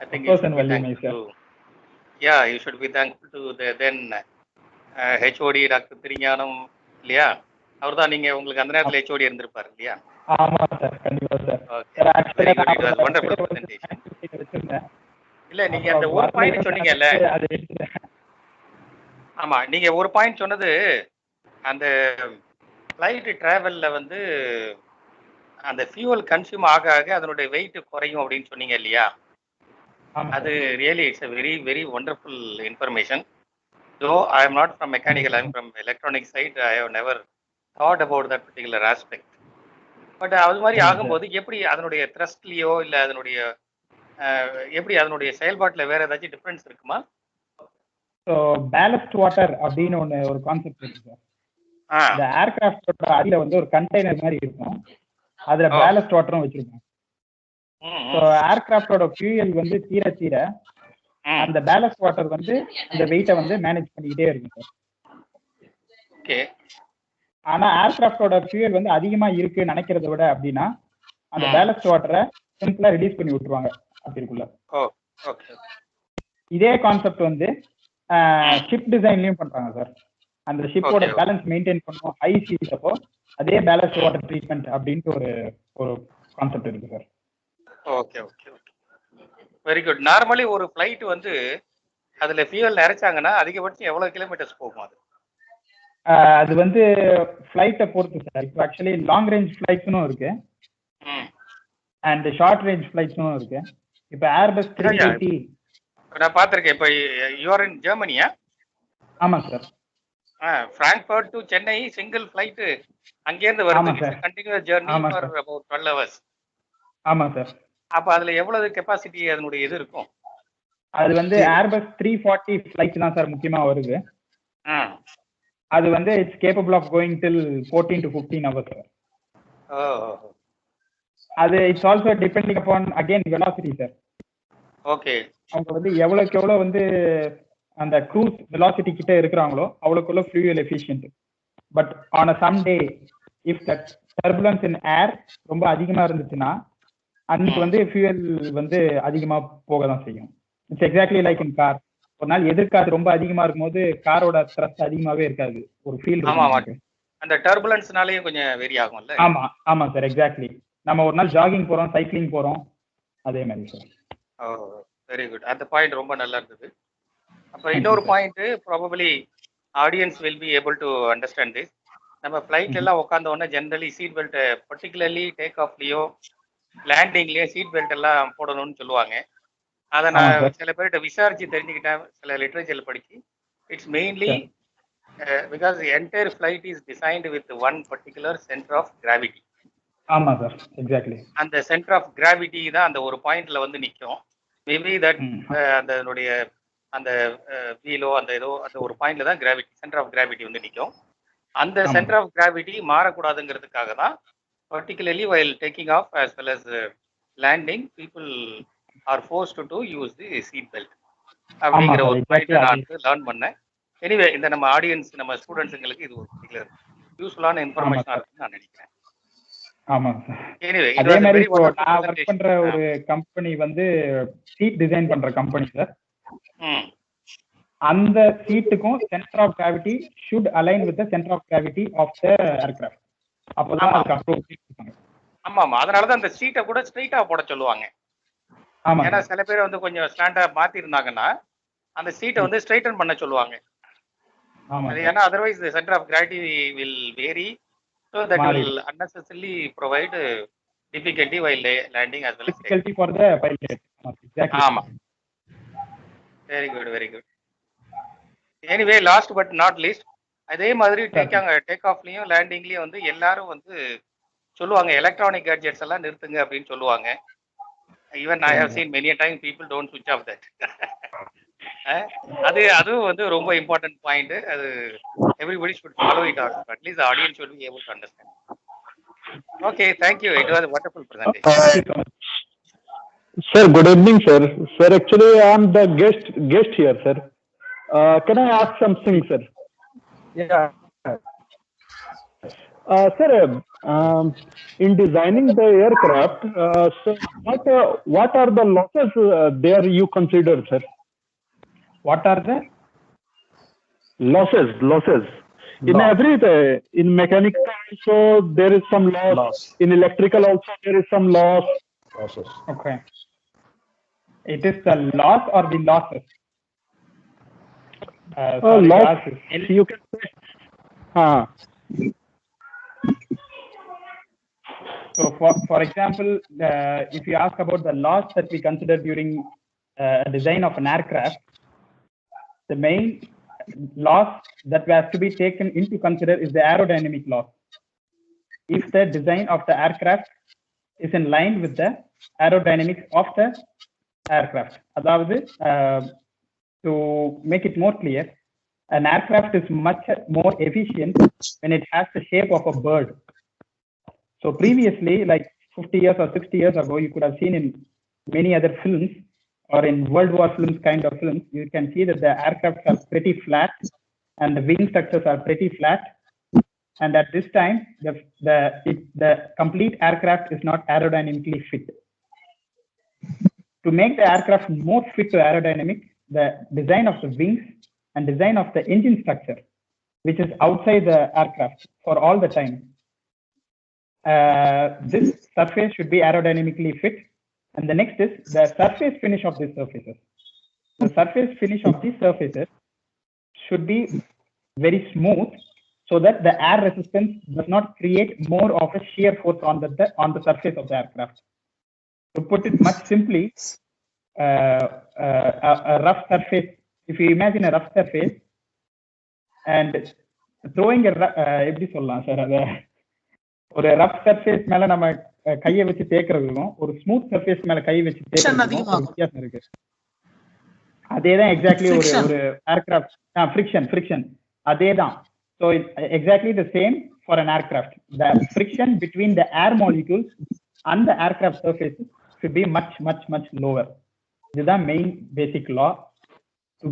I think of course in Valliyamai, sir. You should be thankful to the then HOD Dr. Trinyanam இல்லையா? அவர்தான் நீங்க உங்களுக்கு அந்த நேரத்துல HOD இருந்திருப்பாரு இல்லையா? ஆமா sir, கண்டிப்பா sir. Very good. It was wonderful presentation. இல்ல நீங்க அந்த ஒரு பாயிண்ட் சொன்னீங்கல்ல, ஆமா நீங்க ஒரு பாயிண்ட் சொன்னது அந்த ஃப்ளைட் டிராவல்ல வந்து அந்த ஃபியூவல் கன்சியூம் ஆக ஆக அதனுடைய வெயிட் குறையும் அப்படின்னு சொன்னீங்க இல்லையா? அது really it's a very very wonderful information. Though I am not from mechanical, I am from electronic side, I have never thought about that particular aspect. But அது மாதிரி ஆகும்போது எப்படி அதனுடைய த்ரஸ்ட்லயோ இல்ல அதனுடைய எப்படி அதனுடைய செயல்பாட்டுல வேற ஏதாச்சும் டிஃபரன்ஸ் இருக்குமா? ஸோ பேலஸ்ட் வாட்டர் அப்படின்னு ஒரு கான்செப்ட் இருக்கு சார். இந்த ஏர்கிராஃப்டோட அடியில வந்து ஒரு கண்டெய்னர் மாதிரி இருக்கும், அதுல பேலஸ்ட் வாட்டரும் வச்சிருக்கோம். ஸோ ஏர்கிராஃப்டோட ஃபியூயல் வந்து தீர தீர அந்த பேலஸ்ட் வாட்டர் வந்து அந்த வெயிட்டை வந்து மேனேஜ் பண்ணிக்கிட்டே இருக்கும் சார். ஆனா ஏர்கிராஃப்டோட ஃபியூயல் வந்து அதிகமா இருக்கு நினைக்கிறத விட அப்படின்னா அந்த பேலஸ்ட் வாட்டரை சிம்பிளா ரிலீஸ் பண்ணி விட்டுருவாங்க அப்படிக்குள்ள. இதே கான்செப்ட் வந்து ஷிப் டிசைன்லயும் பண்றாங்க சார். அந்த ஷிப்போட பேலன்ஸ் மெயின்டைன் பண்ணுவோம் ஹை சீஸ் அப்போ அதே பேலன்ஸ் வாட்டர் ட்ரீட்மெண்ட் அப்படின்ட்டு ஒரு கான்செப்ட் இருக்கு sir. Okay okay okay, very good. Normally ஒரு ஃப்ளைட் வந்து அதுல ஃபியூயல் நிறைச்சாங்கன்னா அதிகபட்சம் எவ்வளவு கிலோமீட்டர்ஸ் போகும் அது? அது வந்து ஃப்ளைட்டை பொறுத்து சார். இப்போ ஆக்சுவலி லாங் ரேஞ்ச் ஃப்ளைட்ஸும் இருக்கு அண்ட் ஷார்ட் ரேஞ்ச் ஃப்ளைட்ஸும் இருக்கு. இப்போ ஏர்பஸ் 380 நான் பார்த்துருக்கேன். இப்போ யூஆர் இன் ஜெர்மனியா? ஆமாம் சார். Frankfurt to Chennai single flight அங்கேருந்து வருது, continuous journey for about 12 hours. ஆமாம் சார். அப்போ அதில் எவ்வளவு கெப்பாசிட்டி அதனுடைய இது இருக்கும்? அது வந்து ஏர்பஸ் 340 ஃப்ளைட் தான் சார் முக்கியமாக வருது. அது வந்து it's capable of going till 14 to 15 hours sir. அது it's also depending upon again velocity sir. Okay. அவங்க வந்து எவ்வளோக்கு எவ்வளோ வந்து அந்த க்ரூஸ் வெலாசிட்டி கிட்ட இருக்கிறாங்களோ அவ்வளோக்குள்ள fuel efficient. But on a some day if that turbulence in air ரொம்ப அதிகமாக இருந்துச்சுன்னா அன்னைக்கு வந்து ஃபியூயல் வந்து அதிகமாக போக தான் செய்யும். It's exactly like in car. ஒரு நாள் எதிர்காத்து ரொம்ப அதிகமா இருக்கும்போது காரோட த்ரஸ்ட் அதிகமாவே இருக்காது, ஒரு ஃபீல். அந்த டர்புலன்ஸ்னாலயே கொஞ்சம் வேரி ஆகும்ல. ஆமா ஆமா சார், எக்ஸாக்ட்லி. நம்ம ஒரு நாள் ஜாகிங் போறோம், சைக்கிளிங் போறோம், அதே மாதிரி சார். Very good. அந்த பாயிண்ட் ரொம்ப நல்லா இருந்தது. அப்புறம் இன்னொரு point probably audience will be able to understand this. நம்ம ஃப்ளைட் எல்லாம் உட்காந்த உடனே generally seat belt, particularly take ஆஃப்லயோ லேண்டிங்லயோ சீட் பெல்ட் எல்லாம் போடணும்னு சொல்லுவாங்க. அதை நான் சில பேர்கிட்ட விசாரிச்சு தெரிஞ்சுக்கிட்டேன், சில லிட்ரேச்சர்ல படிச்சு. It's mainly because entire flight is designed with one particular centre of gravity. ஆமா சார், எக்ஸாக்ட்லி. அந்த சென்டர் ஆஃப் கிராவிட்டி தான் அந்த ஒரு பாயிண்ட்ல வந்து நிற்கும். மேபி தட் அதனுடைய அந்த வீலோ அந்த ஏதோ அந்த ஒரு பாயிண்ட்ல தான் கிராவிட்டி, சென்டர் ஆஃப் கிராவிட்டி வந்து நிற்கும். அந்த சென்டர் ஆஃப் கிராவிட்டி மாறக்கூடாதுங்கிறதுக்காக தான் particularly while taking off as well as landing people are forced to use the seat belt அப்படிங்கிற ஒரு பாயிண்ட் நான் லேர்ன் பண்ணேன். எனிவே இந்த நம்ம ஆடியன்ஸ், நம்ம ஸ்டூடெண்ட்ஸுங்களுக்கு இது ஒரு பர்டிகுலர் யூஸ்ஃபுல்லான இன்ஃபர்மேஷனா இருக்குன்னு நான் நினைக்கிறேன். ஆமா சார். எனிவே அதே மாதிரி நான் வர்க் பண்ற ஒரு கம்பெனி வந்து சீட் டிசைன் பண்ற கம்பெனி சார். அந்த சீட்டுக்கும் centre of gravity should align with the center of gravity of the aircraft. அப்பதான் அதுக்கு அப்ரூவ் பண்ணுவாங்க. ஆமா ஆமா, அதனால தான் அந்த சீட்டை கூட ஸ்ட்ரைட்டா போட சொல்லுவாங்க. ஏன்னா சில பேர் வந்து கொஞ்சம் ஸ்டாண்டா மாத்தி இருந்தாங்கன்னா அந்த சீட்டை வந்து ஸ்ட்ரைட்டன் பண்ண சொல்லுவாங்க. ஏன்னா otherwise centre of gravity will vary, so that will unnecessarily provide difficulty while landing as well as difficulty for the pilot. Exactly. ஆமா, very good very good. Anyway last but not least, அதே மாதிரி take ஆஃப்லயும் லேண்டிங்லயும் வந்து எல்லாரும் வந்து சொல்லுவாங்க electronic gadgets எல்லாம் நிறுத்துங்க அப்படின்னு சொல்லுவாங்க. Even I have seen many a time people don't switch off that. அதுவும் வந்து ரொம்ப இம்பார்ட்டன்ட் பாயிண்ட். அது everybody should follow it out, at least the audience should be able to understand. Okay, thank you, it was a wonderful presentation. Sir, good evening sir. Sir, actually I am the guest here sir. Can I ask something sir? Yeah. Sir, in designing the aircraft, so what are the losses there you consider sir? What are the losses? In in mechanical also there is some loss. In electrical also there is some losses. Okay. It is the loss or the losses? Losses. You can say. So for example, if you ask about the loss that we consider during a design of an aircraft, the main loss that has to be taken into consider is the aerodynamic loss. if the design of the aircraft is in line with the aerodynamics of the aircraft. அதாவது to make it more clear, an aircraft is much more efficient when it has the shape of a bird. So previously, like 50 years or 60 years ago, you could have seen in many other films or in World War films, kind of films, you can see that the aircraft are pretty flat and the wing structures are pretty flat. And at this time, the complete aircraft is not aerodynamically fit. To make the aircraft more fit to aerodynamic, the design of the wings and design of the engine structure, which is outside the aircraft for all the time, this surface should be aerodynamically fit. And the next is the surface finish of these surfaces. The surface finish of these surfaces should be very smooth, so that the air resistance does not create more of a shear force on the surface of the aircraft. To put it much simply, a rough surface, if you imagine a rough surface and throwing a எப்படி சொல்லலாம் sir, அத ஒரு rough surface மேல நம்ம கையை வச்சு தேய்க்கிறதுக்கும் ஒரு smooth surface மேல கை வச்சு தேய்க்கிறதுக்கும் வித்தியாசம் இருக்கு. அதேதான் எக்ஸாக்ட்லி ஒரு ஏர்கிராஃப்ட் ஃபிரிக்ஷன் அதேதான். So it's exactly the same for an aircraft. The friction between the air molecules and the aircraft surfaces should be much lower. This is the main basic law to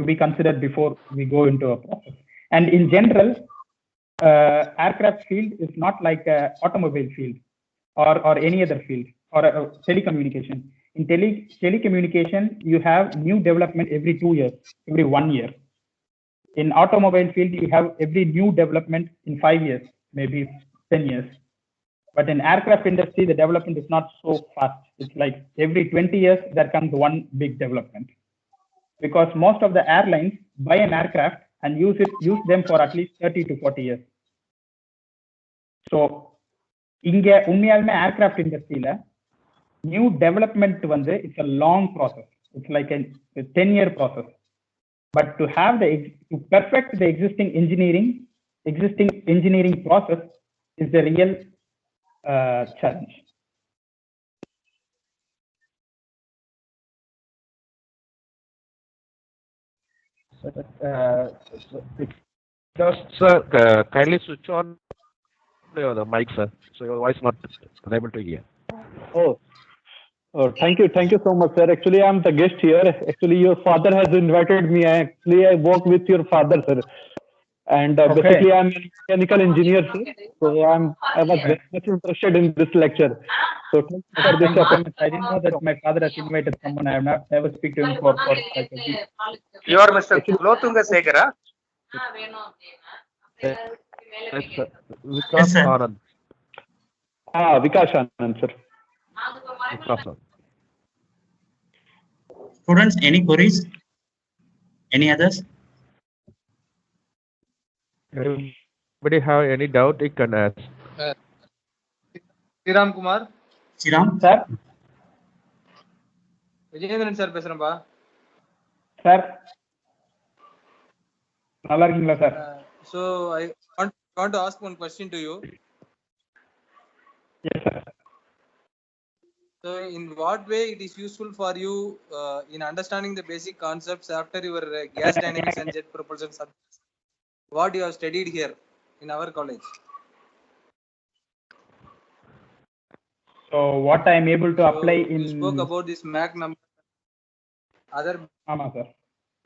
be considered before we go into a process. And in general, aircraft field is not like a automobile field or any other field or telecommunication. In telecommunication, you have new development every 2 years, every 1 year. In automobile field, you have every new development in 5 years, maybe 10 years. But in aircraft industry, the development is not so fast. It's like every 20 years, there comes one big development. Because most of the airlines buy an aircraft and use them for at least 30 to 40 years. So, இங்க உண்மையாலுமே aircraft industryல new development வந்து it's a long process. It's like a 10-year process. But to perfect the existing engineering process is the real challenge. Sir, kindly switch on the mic, sir. So your voice not unable to hear. Oh, thank you so much, sir. Actually, I'm the guest here. Actually, your father has invited me. I work with your father, sir. And basically, I'm a mechanical engineer, sir. So I was very much interested in this lecture. So thank you for this opportunity. I didn't know that my father has invited someone. I have not ever speak to him for like a week. You are Mr. Lotunga Sekara? Yes, sir. Vikas Anand. Vikas Anand, sir. Students, any queries? Any others? Anybody have any doubt? You can ask. Sriram Kumar. Sriram, sir. Vijayendran sir பேசுறேன்பா. Sir நல்லா இருக்கீங்களா sir? So I want to ask one question to you. Yes, sir. So in what way it is useful for you in understanding the basic concepts after your gas dynamics and jet propulsion subjects, what you have studied here in our college? So what I am able to apply in... You spoke about this Mach number, other sir.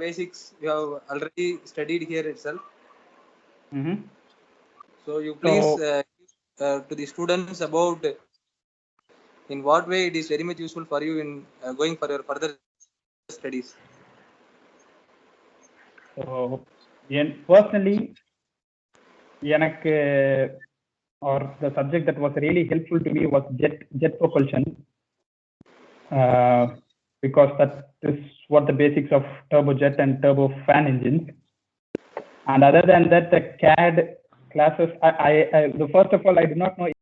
basics you have already studied here itself. So you please to the students about in what way it is very much useful for you in going for your further studies. So personally, or the subject that was really helpful to me was jet propulsion, because that is what the basics of turbojet and turbofan engines. And other than that, the CAD classes, first of all, I do not know